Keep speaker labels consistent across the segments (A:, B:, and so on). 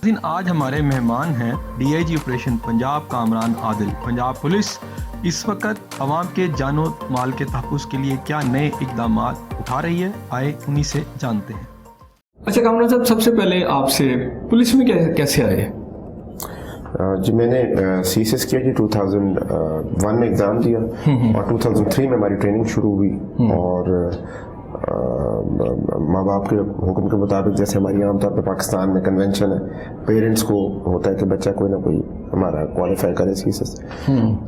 A: آج ہمارے مہمان ہیں D I G operation Punjab Kamran Adil. Punjab police اس وقت عوام کے جان و مال کے تحفظ کے لیے کیا نئے اقدامات اٹھا رہی ہے، آئے انہی سے جانتے ہیں.
B: اچھا کامران صاحب، سب سے پہلے آپ سے پولیس میں کیسے آئے؟
C: جی میں نے سی ایس ایس کیا جی 2001 میں ایگزام دیا اور 2003 میں ہماری ٹریننگ شروع ہوئی. اور ماں باپ کے حکم کے مطابق، جیسے ہماری عام طور پہ پاکستان میں کنونشن ہے، پیرنٹس کو ہوتا ہے کہ بچہ کوئی نہ کوئی ہمارا کوالیفائی کرے سی ایس ایس،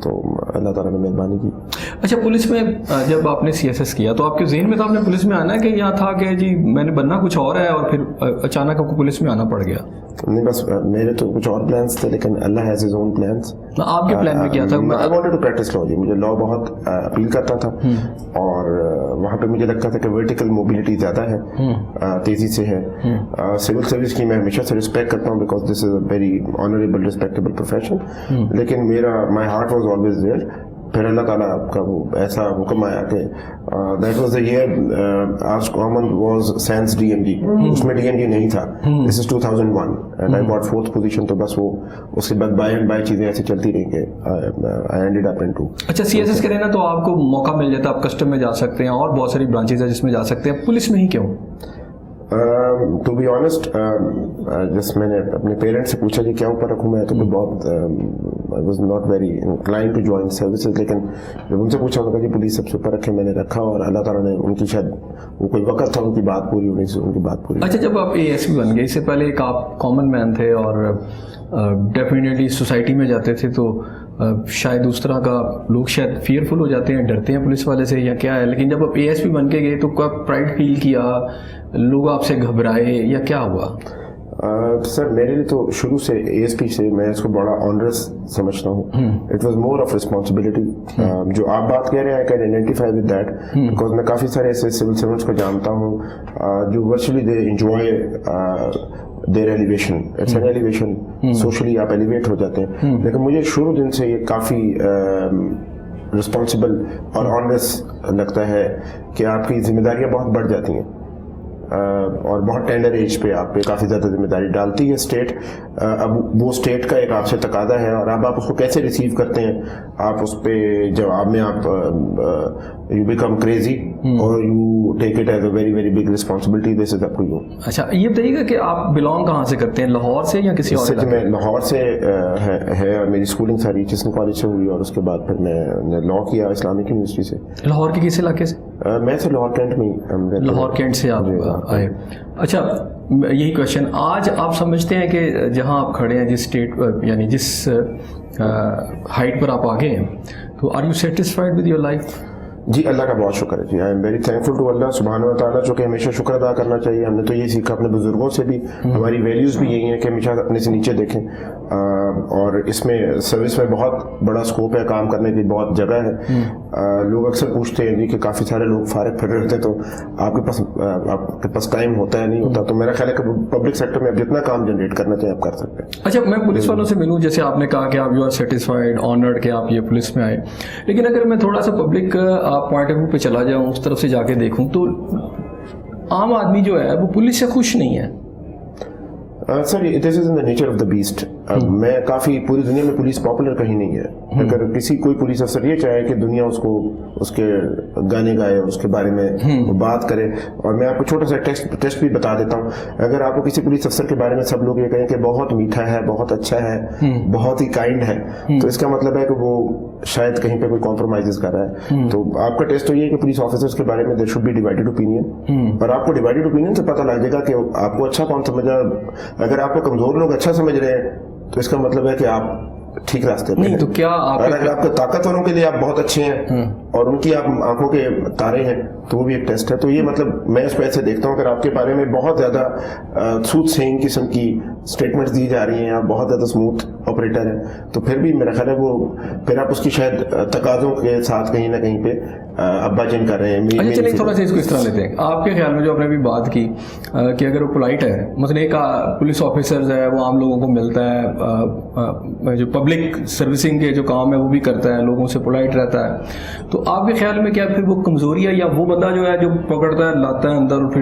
C: تو اللہ تعالیٰ نے مہربانی کی.
B: اچھا، پولیس میں جب آپ نے سی ایس ایس کیا تو آپ کے ذہن میں تھا آپ نے پولیس میں آنا ہے، کہ یہاں تھا کہ جی میں نے بننا کچھ اور ہے اور پھر اچانک آپ کو پولیس میں آنا پڑ گیا؟
C: نہیں، بس میرے تو کچھ اور پلانس تھے، لیکن اللہ ہیز ہز اون پلانس.
B: آپ کے پلان میں کیا تھا؟
C: آئی وانٹڈ ٹو پریکٹس لا. جی مجھے لا بہت اپیل کرتا تھا، اور وہاں پہ مجھے لگتا تھا کہ ورٹیکل موبلٹی زیادہ ہے، تیزی سے ہے. سول سروس کی میں ہمیشہ سے رسپیکٹ کرتا ہوں، because this is a very honourable respectable profession. لیکن my heart was always there. پھر اللہ تعالیٰ کا وہ ایسا حکم آیا کہ دیٹ واز دا ایئر آج common was science D M G. اس میں ڈی ایم جی نہیں تھا. This is 2001 and I got 4th position. تو بس وہ اس کے بعد بائی اینڈ بائی چیزیں ایسی چلتی رہیں کہ آئی اینڈ اپ انٹو.
B: اچھا، سی ایس ایس کریں نا تو آپ کو موقع مل جاتا ہے، آپ کسٹم میں جا سکتے ہیں اور بہت ساری برانچیز ہیں جس میں جا سکتے ہیں، پولیس میں ہی کیوں؟
C: ٹو بی آنیسٹ، جس میں نے اپنے پیرنٹس سے پوچھا کہ کیا اوپر رکھوں میں، تو بہت I was not very inclined to join services. لیکن جب ان سے پوچھا انہوں نے کہا کہ پولیس سب سے اوپر رکھے، میں نے رکھا، اور اللہ تعالیٰ نے ان کی شاید وہ کوئی وقت تھا ان کی بات پوری ہونے سے، ان کی بات پوری.
B: اچھا، جب آپ اے ایس پی بن گئے، اس سے پہلے ایک آپ کامن مین تھے اور ڈیفینیٹلی سوسائٹی میں جاتے تھے، تو شاید اس طرح کا لوگ شاید فیئرفل ہو جاتے ہیں، ڈرتے ہیں پولیس والے سے یا کیا ہے. لیکن جب آپ اے ایس پی بن کے گئے تو کب پرائڈ فیل کیا، لوگ آپ سے گھبرائے یا کیا ہوا؟
C: سر میرے لیے تو شروع سے اے ایس پی سے میں اس کو بڑا آنرس سمجھتا ہوں. It was more of responsibility. جو آپ بات کہہ رہے ہیں، I can identify with that, because میں کافی سارے ایسے سول سرونٹس کو جانتا ہوں جو virtually they enjoy their elevation. It's an elevation, socially آپ ایلیویٹ ہو جاتے ہیں. لیکن مجھے شروع دن سے یہ کافی رسپانسبل اور آنرس لگتا ہے کہ آپ کی ذمہ داریاں بہت بڑھ جاتی ہیں، اور بہت ٹینڈر ایج پہ آپ پہ کافی زیادہ ذمہ داری ڈالتی ہے اسٹیٹ. اب وہ اسٹیٹ کا ایک آپ سے تقاضا ہے، اور اب آپ اس کو کیسے ریسیو کرتے ہیں. آپ اس پہ جواب میں آپ یو بیکم کریزی اور you take it as a very very big responsibility. This is up to you.
B: اچھا، یہ بتائیے گا کہ آپ بلانگ کہاں سے کرتے ہیں، لاہور سے یا کسی اور؟
C: میں لاہور سے ہے، میری اسکولنگ ساری چسن کالج سے ہوئی، اور اس کے بعد پھر میں نے لا کیا اسلامک یونیورسٹی سے.
B: لاہور کے کس علاقے سے؟
C: میں سے لاہور کینٹ میں.
B: لاہور کینٹ سے آپ آئے. اچھا، یہی کویشچن، آج آپ سمجھتے ہیں کہ جہاں آپ کھڑے ہیں، جس اسٹیٹ یعنی جس ہائٹ پر آپ آگے ہیں، تو are you satisfied with your life?
C: جی اللہ کا بہت شکر ہے. جی I am very thankful to Allah سبحانہ و تعالیٰ، جو کہ ہمیشہ شکر ادا کرنا چاہیے. ہم نے تو یہ سیکھا اپنے بزرگوں سے بھی، ہماری ویلیوز بھی یہی ہیں کہ ہمیشہ اپنے سے نیچے دیکھیں. اور اس میں سروس میں بہت بڑا اسکوپ ہے، کام کرنے کی بہت جگہ ہے. لوگ اکثر پوچھتے ہیں جی کہ کافی سارے لوگ فارغ پھر رہے ہوتے ہیں، تو آپ کے پاس ٹائم ہوتا ہے نہیں ہوتا. تو میرا خیال ہے کہ پبلک سیکٹر میں آپ جتنا کام جنریٹ کرنا چاہیں آپ کر سکتے ہیں.
B: اچھا، میں پولیس والوں سے ملوں، جیسے آپ نے کہا کہ آپ یو آر سیٹسفائڈ، آنرڈ کہ آپ یہ پولیس میں آئے. لیکن اگر میں تھوڑا سا پبلک پوائنٹ آف ویو پہ چلا جاؤں، اس طرف سے جا کے دیکھوں، تو عام آدمی جو ہے وہ پولیس سے خوش نہیں ہے.
C: Sir this is in the nature of the beast. میں کافی پوری دنیا میں پولیس پاپولر کہیں نہیں ہے. اگر کوئی پولیس افسر یہ چاہے کہ دنیا اس کو اس کے گانے گائے اور اس کے بارے میں بات کرے، اور میں آپ کو چھوٹا سا ٹیسٹ بھی بتا دیتا ہوں. اگر آپ کو کسی پولیس افسر کے بارے میں سب لوگ یہ کہیں کہ بہت میٹھا ہے، بہت اچھا ہے، بہت ہی کائنڈ ہے، تو اس کا مطلب ہے کہ وہ شاید کہیں پہ کوئی کمپرومائز کر رہا ہے. تو آپ کا ٹیسٹ تو یہ ہے کہ پولیس آفیسرس کے بارے میں there should be divided opinion, اور آپ کو ڈیوائڈیڈ اوپینین سے پتہ لگ جائے گا کہ آپ کو اچھا کون سمجھ رہا ہے. اگر آپ کو کمزور لوگ اچھا سمجھ رہے ہیں تو اس کا مطلب ہے کہ آپ ٹھیک راستے پہ ہیں.
B: تو کیا
C: اگر آپ کے طاقتوروں کے لیے آپ بہت اچھے ہیں اور ان کی آپ آنکھوں کے تارے ہیں، تو وہ بھی ایک ٹیسٹ ہے. تو یہ مطلب میں اس پہ ایسے دیکھتا ہوں، اگر آپ کے بارے میں بہت زیادہ سوت سینگ قسم کی اسٹیٹمنٹس دی جا رہی ہیں، آپ بہت زیادہ اسموتھ آپریٹر ہیں، تو پھر بھی میرا خیال ہے وہ پھر آپ اس کی شاید تقاضوں کے ساتھ کہیں نہ کہیں پہ ابا جن کر رہے ہیں.
B: اچھا چلیے تھوڑا سا اس کو اس طرح لیتے ہیں. آپ کے خیال میں جو آپ نے ابھی بات کی کہ اگر وہ پولائٹ ہے، مثلا ایک پولیس آفیسر ہے وہ عام لوگوں کو ملتا ہے، جو پبلک سروسنگ کے جو کام ہے وہ بھی کرتا ہے، لوگوں سے پولائٹ رہتا ہے، تو آپ کے خیال میں کیا پھر وہ کمزوری ہے، یا وہ بندہ جو ہے جو پکڑتا ہے لاتا ہے اندر اور پھر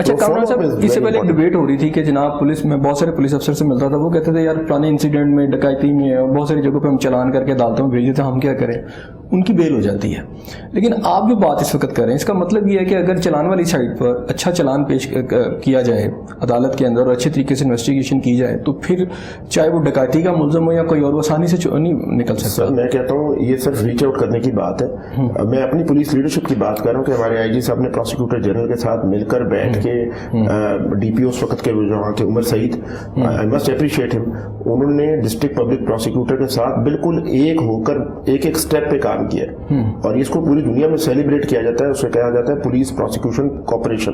B: اچھا کامران صاحب، اس سے پہلے ایک ڈبیٹ ہو رہی تھی کہ جناب پولیس میں بہت سارے پولیس افسر سے ملتا تھا، وہ کہتے تھے یار پرانے انسیڈنٹ میں ڈکیتی میں بہت ساری جگہوں پہ ہم چلان کر کے عدالتوں میں بھیج دیتے ہیں، ہم کیا کریں، ان کی بیل ہو جاتی ہے. لیکن آپ جو بات اس وقت کر رہے ہیں اس کا مطلب یہ ہے کہ اگر چلان والی سائڈ پر اچھا چلان پیش کیا جائے عدالت کے اندر اور اچھے طریقے سے انویسٹیگیشن کی جائے تو پھر چاہے وہ ڈکیتی کا ملزم ہو یا کوئی اور، آسانی سے نہیں نکل سکتا.
C: میں کہتا ہوں یہ صرف ریچ آؤٹ کرنے کی بات ہے. میں اپنی پولیس لیڈرشپ کی بات کر رہا ہوں کہ ہمارے آئی جی صاحب نے پروسیکیوٹر جنرل کے ساتھ مل کر بیٹھ کے ڈی پی او اس وقت کے وہاں تھے عمر سعید، آئی مسٹ اپریشیٹ ہم، انہوں نے ڈسٹرکٹ پبلک پروسیکیوٹر کے ساتھ بالکل ایک ہو کر ایک ایک سٹیپ پہ کام کیا اور اس کو پوری دنیا میں سیلیبریٹ کیا جاتا ہے. اسے کہا جاتا ہے پولیس پروسیکیوشن کوآپریشن.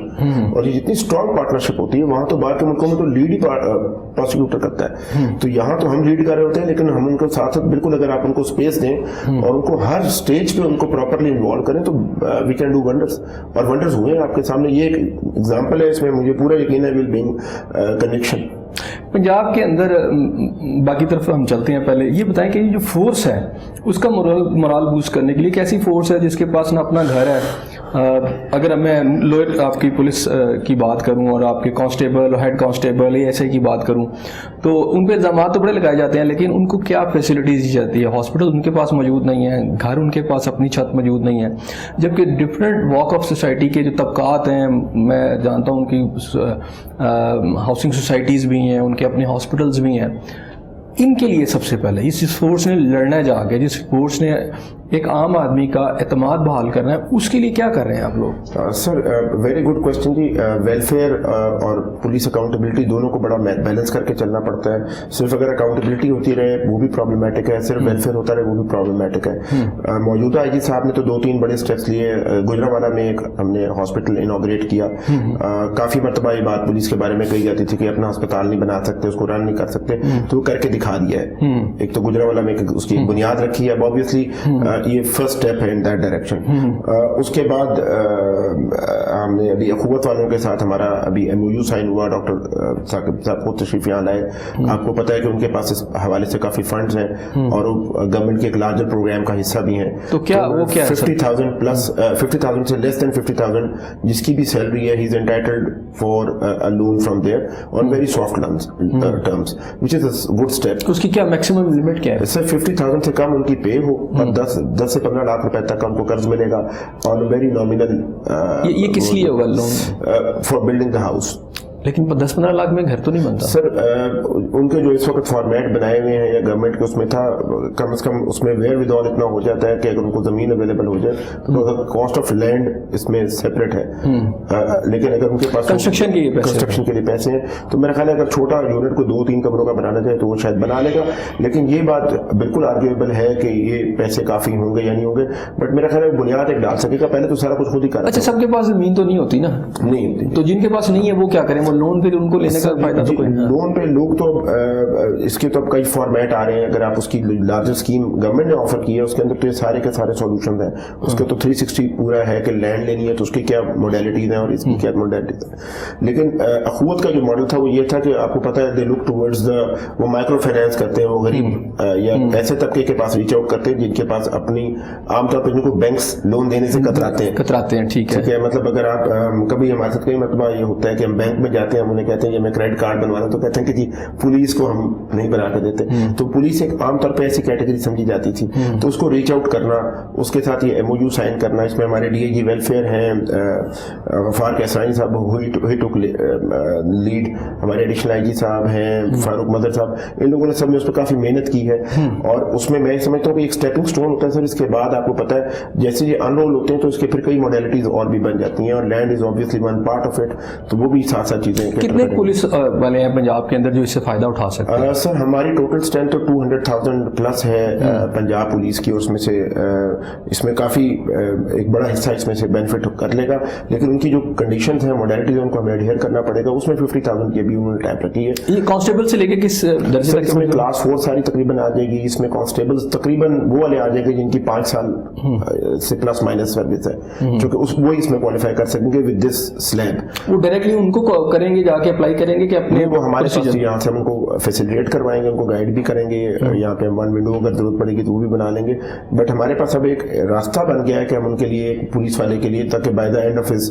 C: اور یہ جتنی اسٹرانگ پارٹنرشپ ہوتی ہے وہاں تو باہر کے ملکوں میں تو لیڈ ہی پروسیکیوٹر کرتا ہے. تو یہاں تو ہم لیڈ کر رہے ہوتے ہیں لیکن ہم ان کو ساتھ ساتھ بالکل اگر آپ ان کو اسپیس دیں اور ان کو ہر اسٹیج پہ ان کو پراپرلی انوالو کریں تو وی کین ڈو ونڈرز. اور ونڈرز ہوئے ہیں آپ کے سامنے. یہ ایک ایگزامپل ہے، اس میں مجھے پورا یقین ہے ول بینگ کنیکشن.
B: پنجاب کے اندر باقی طرف ہم چلتے ہیں، پہلے یہ بتائیں کہ یہ جو فورس ہے اس کا مرال بوسٹ کرنے کے لیے کیسی فورس ہے جس کے پاس نہ اپنا گھر ہے. اگر میں لوئر آپ کی پولیس کی بات کروں اور آپ کے constable head constable S I کی بات کروں تو ان پہ الزامات تو بڑے لگائے جاتے ہیں لیکن ان کو کیا فیسلٹیز دی جاتی ہے؟ ہاسپٹل ان کے پاس موجود نہیں ہے، گھر ان کے پاس اپنی چھت موجود نہیں ہے، جبکہ ڈفرینٹ واک آف سوسائٹی کے جو طبقات ہیں، میں جانتا ہوں ان کی ہاؤسنگ سوسائٹیز بھی ہیں، ان کے اپنے ہاسپٹلز بھی ہیں. ان کے لیے سب سے پہلے جس فورس نے لڑنا جا کے، جس فورس نے ایک عام آدمی کا اعتماد بحال کرنا ہے، اس کے لیے کیا کر رہے ہیں آپ لوگ؟
C: سر ویری گڈ کوشچن جی. ویلفیئر اور پولیس اکاؤنٹیبلٹی دونوں کو بڑا بیلنس کر کے چلنا پڑتا ہے. صرف اگر اکاؤنٹیبلٹی ہوتی رہے وہ بھی پرابلمٹک ہے، صرف ویلفیئر ہوتا رہے وہ بھی پرابلمٹک ہے. موجودہ آئی جی صاحب نے تو 2-3 بڑے اسٹیپس لیے. گجرانوالہ میں ایک ہم نے ہاسپٹل انوگریٹ کیا. کافی مرتبہ یہ بات پولیس کے بارے میں کہی جاتی تھی کہ اپنا ہسپتال نہیں بنا سکتے، اس کو رن نہیں کر سکتے، تو وہ کر کے دکھا دیا ہے. ایک تو گجرانوالہ میں اس کی بنیاد رکھی ہے. اب آبویسلی یہ فرسٹ اسٹیپ ہے ان دیٹ ڈائریکشن. اس کے بعد ہم نے ابھی اخوت والوں کے ساتھ ہمارا ابھی ایم او یو سائن ہوا. ڈاکٹر ثاقب صاحب خود تشریف یہاں لائے. آپ کو پتا ہے کہ ان کے پاس اس حوالے سے کافی فنڈز ہیں اور وہ گورنمنٹ کے ایک لارجر پروگرام کا حصہ بھی ہیں.
B: تو کیا وہ کیا
C: 50,000 پلس 50,000 سے لیس دین 50,000 جس کی بھی سیلری ہے، he is entitled for a loan from there on very soft terms which is a good step.
B: اس کی کیا میکسیمم لمٹ کیا ہے؟
C: سر 50,000 سے کم ان کی پے ہو اور 10 سے 15 لاکھ روپے تک ہم کو قرض ملے گا اور ویری نامینل.
B: یہ کس لیے ہوگا loan?
C: For building the house.
B: لیکن 10-15 لاکھ میں گھر تو نہیں بنتا.
C: سر ان کے جو اس وقت فارمیٹ بنائے ہوئے ہیں یا گورنمنٹ کے اس میں تھا، کم از کم اس میں ویئر ود آل اتنا ہو جاتا ہے کہ اگر ان کو زمین اویلیبل ہو جائے تو کاسٹ آف لینڈ اس میں سیپریٹ ہے. لیکن اگر ان کے پاس
B: کنسٹرکشن
C: کے لیے پیسے ہیں تو میرا خیال ہے اگر چھوٹا یونٹ کو 2-3 کمروں کا بنانا چاہے تو وہ شاید بنا لے گا. لیکن یہ بات بالکل آرگیویبل ہے کہ یہ پیسے کافی ہوں گے یا نہیں ہوں گے، بٹ میرا خیال ہے بنیاد ایک ڈال سکے گا. پہلے تو سارا کچھ خود ہی کرنا.
B: اچھا سب کے پاس زمین تو نہیں ہوتی نا؟
C: نہیں ہوتی.
B: تو جن کے پاس نہیں ہے وہ کیا کریں؟ وہ لون پہ ان کو لینے کا فائدہ تو کوئی نہیں.
C: لون پہ لوگ تو اس کے تو اب کئی فارمیٹ آ رہے ہیں. اگر آپ اس کی لارجر اسکیم گورنمنٹ نے آفر کی ہے اس کے اندر تو یہ سارے کے سارے سولوشنز ہیں. اس کے تو 360 پورا ہے کہ لینڈ لینی ہے تو اس کی کیا موڈیلٹیز ہیں اور اس کی کیا موڈیلٹیز ہیں. لیکن اخوت کا جو ماڈل تھا وہ یہ تھا کہ آپ کو پتا ہے دے لک ٹورڈز وہ مائکرو فائنانس کرتے ہیں، وہ غریب یا ایسے طبقے کے پاس ریچ آؤٹ کرتے ہیں جن کے پاس اپنی عام طور پہ جن کو بینکس لون دینے سے کتراتے ہیں. ٹھیک ہے. مطلب اگر آپ کبھی ہمارے ساتھ کئی مرتبہ یہ ہوتا ہے کہ ہم بینک میں جاتے ہیں، ہم انہیں کہتے ہیں کہ ہمیں کریڈٹ کارڈ بنوانا، تو کہتے ہیں کہ جی پولیس کو ہم نہیں بنا کے دیتے. تو پولیس ایک عام طور پہ ایسی کیٹیگری سمجھی جاتی تھی. تو اس کو ریچ آؤٹ کرنا، اس کے ساتھ یہ ایم او یو سائن کرنا. اس میں ہمارے ڈی اے جی ویلفیئر ہیں غفار کیسرانی صاحب ہی ٹوک لیڈ، ہمارے ایڈیشنل آئی جی صاحب ہیں فاروق مدر صاحب، ان لوگوں نے سب نے اس پہ کافی محنت کی ہے. اور اس میں میں سمجھتا ہوں کہ ایک اسٹیپنگ اسٹون ہوتا ہے سر. اس کے بعد آپ کو پتا ہے جیسے یہ انرول ہوتے ہیں تو اس کے پھر کئی موڈیلٹیز اور بھی بن جاتی ہیں اور land is obviously one part of it. تو وہ بھی ساتھ ساتھ چیزیں.
B: کتنے پولیس والے ہیں پنجاب کے اندر جو اس سے فائدہ اٹھا سکتے ہیں؟
C: سر ہماری ٹوٹل اسٹرینتھ تو 200,000 پلس ہے پنجاب پولیس کی. اور اس میں سے اس میں کافی ایک بڑا حصہ اس میں سے بینیفٹ کر لے گا. لیکن ان کی جو کنڈیشنز ہیں موڈیلٹیز ان کو ہمیں ایڈہیئر کرنا پڑے گا. اس میں 50,000 کی بھی انہوں نے ٹائپ رکھی ہے.
B: یہ کانسٹیبل سے لے کے کس درجے تک؟
C: اس میں کلاس 4 ساری تقریباً آ جائے گی. اس میں کانسٹیبل تقریباً وہ والے آ جائیں گے جن کی 5 سال سے پلس مائنس سروس ہے، کیونکہ وہی اس میں کوالیفائی کر سکیں گے ود دس سلیب.
B: وہ ڈائریکٹلی ان کو کریں گے، جا کے اپلائی کریں گے کہ اپنے
C: وہ ہمارے پاس یہاں سے ہم ان کو فیسیلیٹیٹ کروائیں گے، ان کو گائیڈ بھی کریں گے. یہاں پہ ون ونڈو اگر ضرورت پڑے گی تو وہ بھی بنا لیں گے. بٹ ہمارے پاس اب ایک راستہ بن گیا ہے کہ ہم ان کے لیے پولیس والے کے لیے تاکہ by the and of his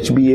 C: HBA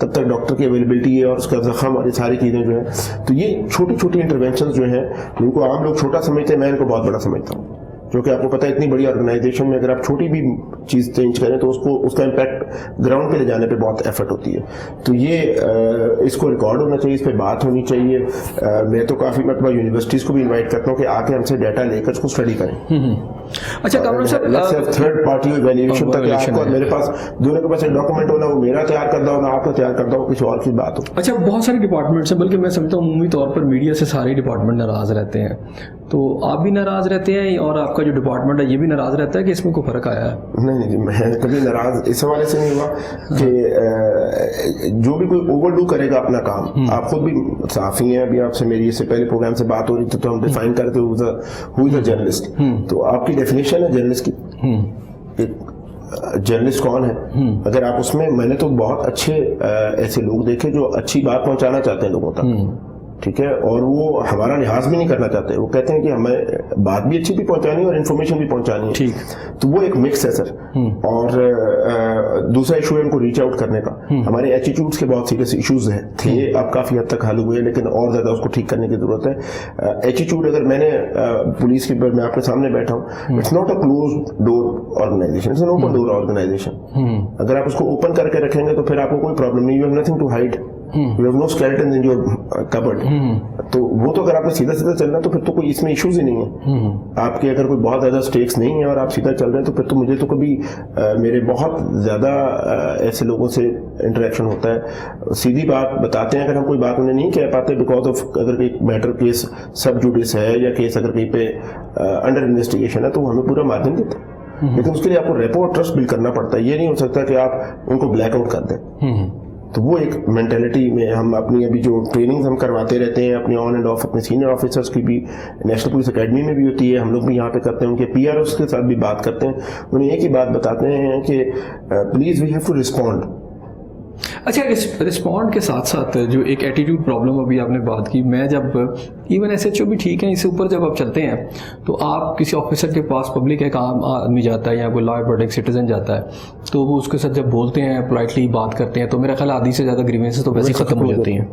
C: تب تک ڈاکٹر کی اویلیبلٹی ہے اور اس کا زخم اور یہ ساری چیزیں جو ہیں. تو یہ چھوٹی چھوٹی انٹرونشنز جو ہیں جن کو عام لوگ چھوٹا سمجھتے ہیں, میں ان کو بہت بڑا سمجھتا ہوں, کیونکہ آپ کو پتہ ہے اتنی بڑی آرگنائزیشن میں اگر آپ چھوٹی بھی چیز چینج کریں تو اس کا امپیکٹ گراؤنڈ پہ لے جانے پہ بہت ایفرٹ ہوتی ہے. تو یہ اس کو ریکارڈ ہونا چاہیے, اس پہ بات ہونی چاہیے. میں تو کافی مرتبہ یونیورسٹیز کو بھی انوائٹ کرتا ہوں کہ آ کے ہم سے ڈیٹا لے کر اس کو اسٹڈی کریں.
B: اچھا کامران صاحب,
C: تھرڈ پارٹی ایویلیویشن تک آپ کو میرے پاس دونوں کے پاس ایک ڈاکومنٹ ہونا, وہ میرا تیار کردہ ہونا, آپ کا تیار کردہ ہو, کسی اور کی بات ہو.
B: اچھا بہت سارے ڈپارٹمنٹس ہیں, بلکہ میں سمجھتا ہوں عمومی طور پر میڈیا سے سارے ڈپارٹمنٹ ناراض رہتے ہیں, تو آپ بھی ناراض رہتے ہیں اور آپ کا جو ڈپارٹمنٹ ہے یہ بھی ناراض رہتا ہے کہ اس میں کوئی فرق آیا ہے؟
C: نہیں جی, میں کبھی ناراض اس حوالے سے نہیں ہوا کہ جو بھی کوئی اوور ڈو کرے گا اپنا کام, آپ خود بھی صحافی ہیں, ابھی آپ سے میری اس سے پہلے پروگرام سے بات ہو رہی تھی تو ہم ڈیفائن کرتے ہو از اے جرنلسٹ, تو آپ کی ڈیفینیشن ہے جرنلسٹ کی, جرنلسٹ کون ہے. اگر آپ اس میں نے تو بہت اچھے ایسے لوگ دیکھے جو اچھی بات پہنچانا چاہتے ہیں لوگوں تک, ٹھیک ہے, اور وہ ہمارا لحاظ بھی نہیں کرنا چاہتے, وہ کہتے ہیں کہ ہمیں بات بھی اچھی بھی پہنچانی ہے اور انفارمیشن بھی پہنچانی ہے, تو وہ ایک مکس ہے سر. اور دوسرا ایشو ہے ان کو ریچ آؤٹ کرنے کا. ہمارے ایٹیٹیوڈس کے بہت سیریس ایشوز تھے, اب کافی حد تک حل ہوئے, لیکن اور زیادہ اس کو ٹھیک کرنے کی ضرورت ہے. ایٹیٹیوڈ اگر میں نے پولیس کے میں آپ کے سامنے بیٹھا ہوں, it's not a close door organisation, it's an open door organisation. اگر آپ اس کو اوپن کر کے رکھیں گے تو پھر آپ کو کوئی پرابلم نہیں, you have nothing to hide, you have no skeletons in your cupboard. تو وہ تو اگر آپ نے سیدھا سیدھا چلنا تو پھر تو کوئی اس میں ایشوز ہی نہیں ہے. آپ کے اگر کوئی بہت زیادہ سٹیکس نہیں ہیں اور آپ سیدھا چل رہے ہیں تو پھر تو مجھے تو کبھی میرے بہت زیادہ ایسے لوگوں سے انٹریکشن ہوتا ہے, سیدھی بات بتاتے ہیں, اگر ہم کوئی بات انہیں نہیں کہہ پاتے بیکاز آف اگر ایک میٹر کیس سب جوڈس ہے یا کیس اگر کہیں پہ انڈر انویسٹیگیشن ہے تو وہ ہمیں پورا مارجن دیتے ہیں, لیکن اس کے لیے آپ کو ریپو اور ٹرسٹ بلڈ کرنا پڑتا ہے. یہ نہیں ہو سکتا کہ آپ ان کو بلیک آؤٹ کر دیں. تو وہ ایک مینٹلٹی میں ہم اپنی ابھی جو ٹریننگز ہم کرواتے رہتے ہیں اپنے آن اینڈ آف اپنے سینئر آفیسرس کی بھی, نیشنل پولیس اکیڈمی میں بھی ہوتی ہے, ہم لوگ بھی یہاں پہ کرتے ہیں, ان کے پی آر اوز کے ساتھ بھی بات کرتے ہیں, انہیں ایک ہی بات بتاتے ہیں کہ please we have to respond.
B: اچھا رسپونڈ کے ساتھ ساتھ جو ایک ایٹیٹیوڈ پرابلم ابھی آپ نے بات کی, میں جب ایون ایس ایچ او بھی ٹھیک ہے, اس سے اوپر جب آپ چلتے ہیں تو آپ کسی آفیسر کے پاس پبلک ایک عام آدمی جاتا ہے یا کوئی لا ابائڈنگ سٹیزن جاتا ہے تو وہ اس کے ساتھ جب بولتے ہیں پولائٹلی بات کرتے ہیں تو میرا خیال آدھی سے زیادہ گریوینسز تو ویسے ختم ہو جاتی ہیں.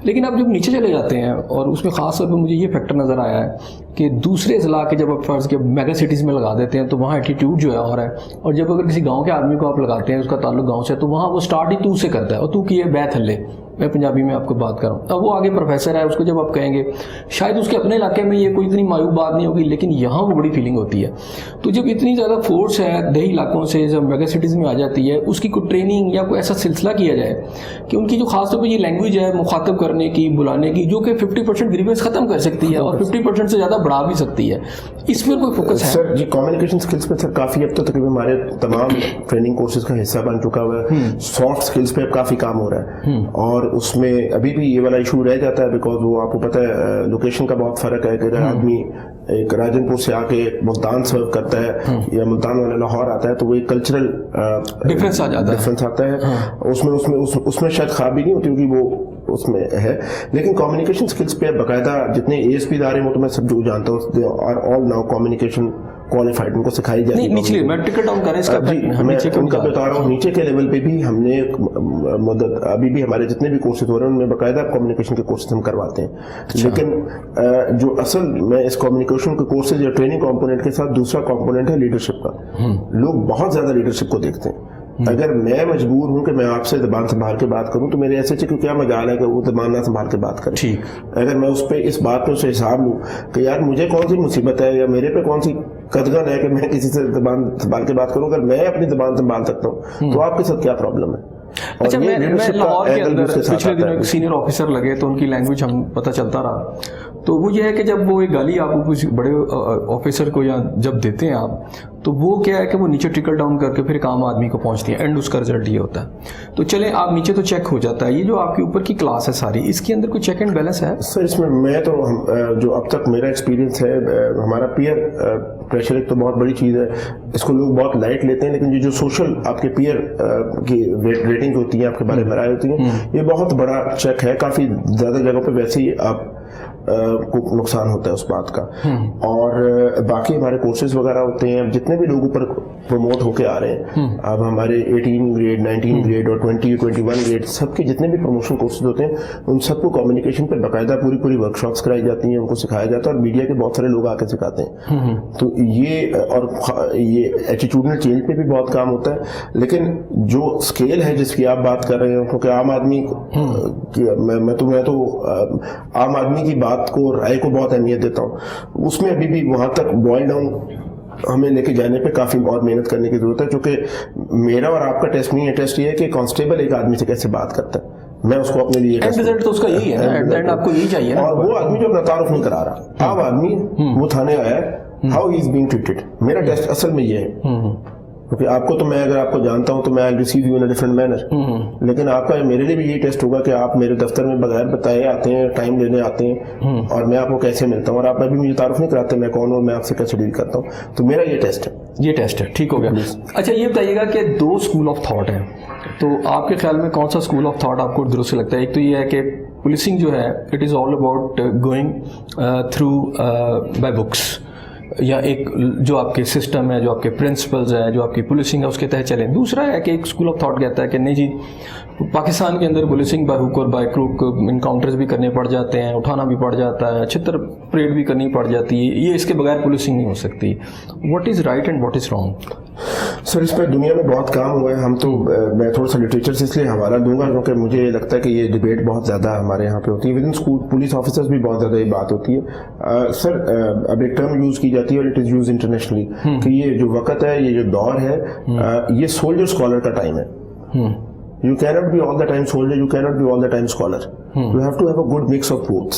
B: لیکن اب جب نیچے چلے جاتے ہیں اور اس میں خاص طور پہ مجھے یہ فیکٹر نظر آیا ہے کہ دوسرے اضلاع کے جب آپ فرض کے میگا سٹیز میں لگا دیتے ہیں تو وہاں ایٹیٹیوڈ جو ہے اور ہے, اور جب اگر کسی گاؤں کے آدمی کو آپ لگاتے ہیں اس کا تعلق گاؤں سے تو وہاں وہ اسٹارٹ ہی تو سے کرتا ہے, اور تو کیے بے تھلے, میں پنجابی میں آپ کو بات کر رہا ہوں. اب وہ آگے پروفیسر ہے, اس کو جب آپ کہیں گے شاید اس کے اپنے علاقے میں یہ کوئی اتنی معیوب بات نہیں ہوگی, لیکن یہاں وہ بڑی فیلنگ ہوتی ہے. تو جب اتنی زیادہ فورس ہے دیہی علاقوں سے جب میگا سٹیز میں آ جاتی ہے, اس کی کوئی ٹریننگ یا کوئی ایسا سلسلہ کیا جائے کہ ان کی جو خاص طور پہ یہ لینگویج ہے مخاطب کرنے کی, بلانے کی, جو کہ 50% گریوینس ختم کر سکتی ہے اور 50% سے زیادہ بڑھا بھی سکتی ہے, اس میں کوئی فوکس ہے؟
C: سر جی کمیونیکیشن اسکلس پہ سر کافی اب تو تقریباً ہمارے تمام ٹریننگ کورسز کا حصہ بن چکا ہوا ہے. سافٹ اسکلس پہ اب کافی کام ہو رہا ہے, اور اس میں ابھی بھی یہ والا ایشو رہ جاتا ہے بیکاز وہ آپ کو پتہ ہے لوکیشن کا بہت فرق ہے. کہ اگر آدمی ایک راجن پور سے آ کے ملتان سرو کرتا ہے یا ملتان والا لاہور آتا ہے تو وہ ایک کلچرل
B: ڈفرینس
C: آتا ہے. اس میں شاید خوابی نہیں ہوتی کیونکہ وہ اس میں ہے, لیکن کمیونیکیشن اسکلس پہ باقاعدہ جتنے اے ایس پی ادارے ہیں وہ تو میں سب جو جانتا ہوں اور آل ناؤ کمیونیکیشن کوالیفائڈ ان کو سکھائی جاتی ہے.
B: نیچے میں ٹکٹ ڈاؤن کریں اس کا
C: جی میں ان کا بتا رہا ہوں, نیچے کے لیول پہ بھی ہم نے مدد ابھی بھی ہمارے جتنے بھی کورسز ہو رہے ہیں ان میں باقاعدہ کمیونیکیشن کے کورسز ہم کرواتے ہیں. لیکن جو اصل میں اس کمیونیکیشن کے کورسز یا ٹریننگ کمپوننٹ کے ساتھ دوسرا کمپوننٹ ہے لیڈرشپ کا. لوگ بہت زیادہ لیڈرشپ کو دیکھتے ہیں. اگر میں مجبور ہوں کہ میں آپ سے زبان سنبھال کے بات کروں تو میرے ایسے کو کیا مجال ہے کہ وہ زبان نہ سنبھال کے بات کرے. اگر میں اس پہ اس بات پہ اسے حساب لوں کہ یار مجھے کون سی مصیبت ہے یا میرے پہ کون سی قدغن ہے کہ میں کسی سے زبان سنبھال کے بات کروں, اگر میں اپنی زبان سنبھال سکتا ہوں تو آپ کے ساتھ کیا پرابلم ہے.
B: اچھا میں لاہور کے اندر پچھلے دنوں ایک سینئر آفیسر لگے تو ان کی لینگویج ہم پتہ چلتا رہا, تو وہ یہ ہے کہ جب وہ ایک گالی آپ کو کسی بڑے آفیسر کو یا جب دیتے ہیں آپ تو وہ کیا ہے کہ وہ نیچے ٹرکل ڈاؤن کر کے پھر ایک عام آدمی کو پہنچتی ہے, اینڈ اس کا رزلٹ یہ ہوتا ہے. تو چلیں آپ نیچے تو چیک ہو جاتا ہے, یہ جو آپ کے اوپر کی کلاس ہے ساری, اس کے اندر کوئی چیک اینڈ بیلنس ہے؟
C: سر اس میں تو جو اب تک میرا ایکسپیرینس ہے, ہمارا پیئر پریشر ایک تو بہت بڑی چیز ہے, اس کو لوگ بہت لائٹ لیتے ہیں, لیکن یہ جو سوشل آپ کے پیئر کی ریٹنگ ہوتی ہے, آپ کے بارے میں رائے ہوتی ہیں, یہ بہت بڑا چیک ہے. کافی زیادہ جگہوں پہ ویسے ہی آپ کو نقصان ہوتا ہے اس بات کا. اور باقی ہمارے کورسز وغیرہ ہوتے ہیں, جتنے بھی لوگ اوپر پروموٹ ہو کے آ رہے ہیں, اب ہمارے 18 گریڈ 19 گریڈ اور 21 گریڈ سب کے جتنے بھی پروموشن کورسز ہوتے ہیں ان سب کو کمیونیکیشن پہ باقاعدہ پوری ورک شاپس کرائی جاتی ہیں, ان کو سکھایا جاتا ہے, اور میڈیا کے بہت سارے لوگ آ کے سکھاتے ہیں. تو یہ ایٹیٹیوڈنل چینج پہ بھی بہت کام ہوتا ہے. لیکن جو اسکیل ہے جس کی آپ بات کر رہے ہیں, کیونکہ عام آدمی میں تو عام آدمی کی بات کو, رائے کو بہت اہمیت دیتا ہوں, اس میں ابھی بھی وہاں تک بوائل ڈاؤن ہمیں لے کے جانے پہ کافی اور محنت کرنے کی ضرورت ہے. چونکہ میرا اور آپ کا ٹیسٹ نہیں ہے, ٹیسٹ یہ ہے کہ کانسٹیبل ایک آدمی سے کیسے بات کرتا ہے. میں اس کو اپنے لیے
B: رزلٹ تو اس کا یہی ہے, ایٹ دی اینڈ آپ کو یہی چاہیے.
C: اور وہ آدمی جو اپنا تعارف نہیں کرا رہا, عام آدمی وہ تھانے آیا ہے, how he is being treated. میرا ٹیسٹ اصل میں یہ ہے, کیونکہ آپ کو تو میں اگر آپ کو جانتا ہوں تو میں I receive you in a different manner, لیکن آپ کا میرے لیے بھی یہی ٹیسٹ ہوگا کہ آپ میرے دفتر میں بغیر بتائے آتے ہیں, ٹائم لینے آتے ہیں, اور میں آپ کو کیسے ملتا ہوں, اور آپ ابھی مجھے تعارف نہیں کراتے میں کون ہوں, میں آپ سے کیسے ڈیل کرتا ہوں. تو میرا یہ ٹیسٹ ہے.
B: یہ ٹیسٹ ہے, ٹھیک ہو گیا. اچھا یہ بتائیے گا کہ 2 اسکول آف تھاٹ ہیں, تو آپ کے خیال میں کون سا اسکول آف تھاٹ آپ کو درست لگتا ہے؟ ایک تو یہ ہے کہ پولیسنگ جو ہے it is all about going through by books, یا ایک جو آپ کے سسٹم ہے, جو آپ کے پرنسپلز ہیں, جو آپ کی پولیسنگ ہے اس کے تحت چلیں. دوسرا ہے کہ ایک اسکول آف تھاٹ کہتا ہے کہ نہیں جی پاکستان کے اندر پولیسنگ بائی ہوک اور بائی کروک انکاؤنٹرز بھی کرنے پڑ جاتے ہیں, اٹھانا بھی پڑ جاتا ہے, چھتر پریڈ بھی کرنی پڑ جاتی ہے, یہ اس کے بغیر پولیسنگ نہیں ہو سکتی. What is right and what is wrong?
C: Sir اس پہ دنیا میں بہت کام ہوا ہے. ہم تو میں تھوڑا سا لٹریچر سے اس لیے حوالہ دوں گا کیونکہ مجھے لگتا ہے کہ یہ ڈبیٹ بہت زیادہ ہمارے یہاں پہ ہوتی ہے. With in school police officers بھی بہت زیادہ یہ بات ہوتی ہے. سر اب ایک ٹرم یوز کی جاتی ہے اور اٹ از یوز انٹرنیشنلی کہ یہ جو وقت ہے, یہ جو دور ہے, یہ سولجر اسکالر کا ٹائم ہے. You cannot be all the time soldier, you cannot be all the time scholar. You have to have a good mix of both.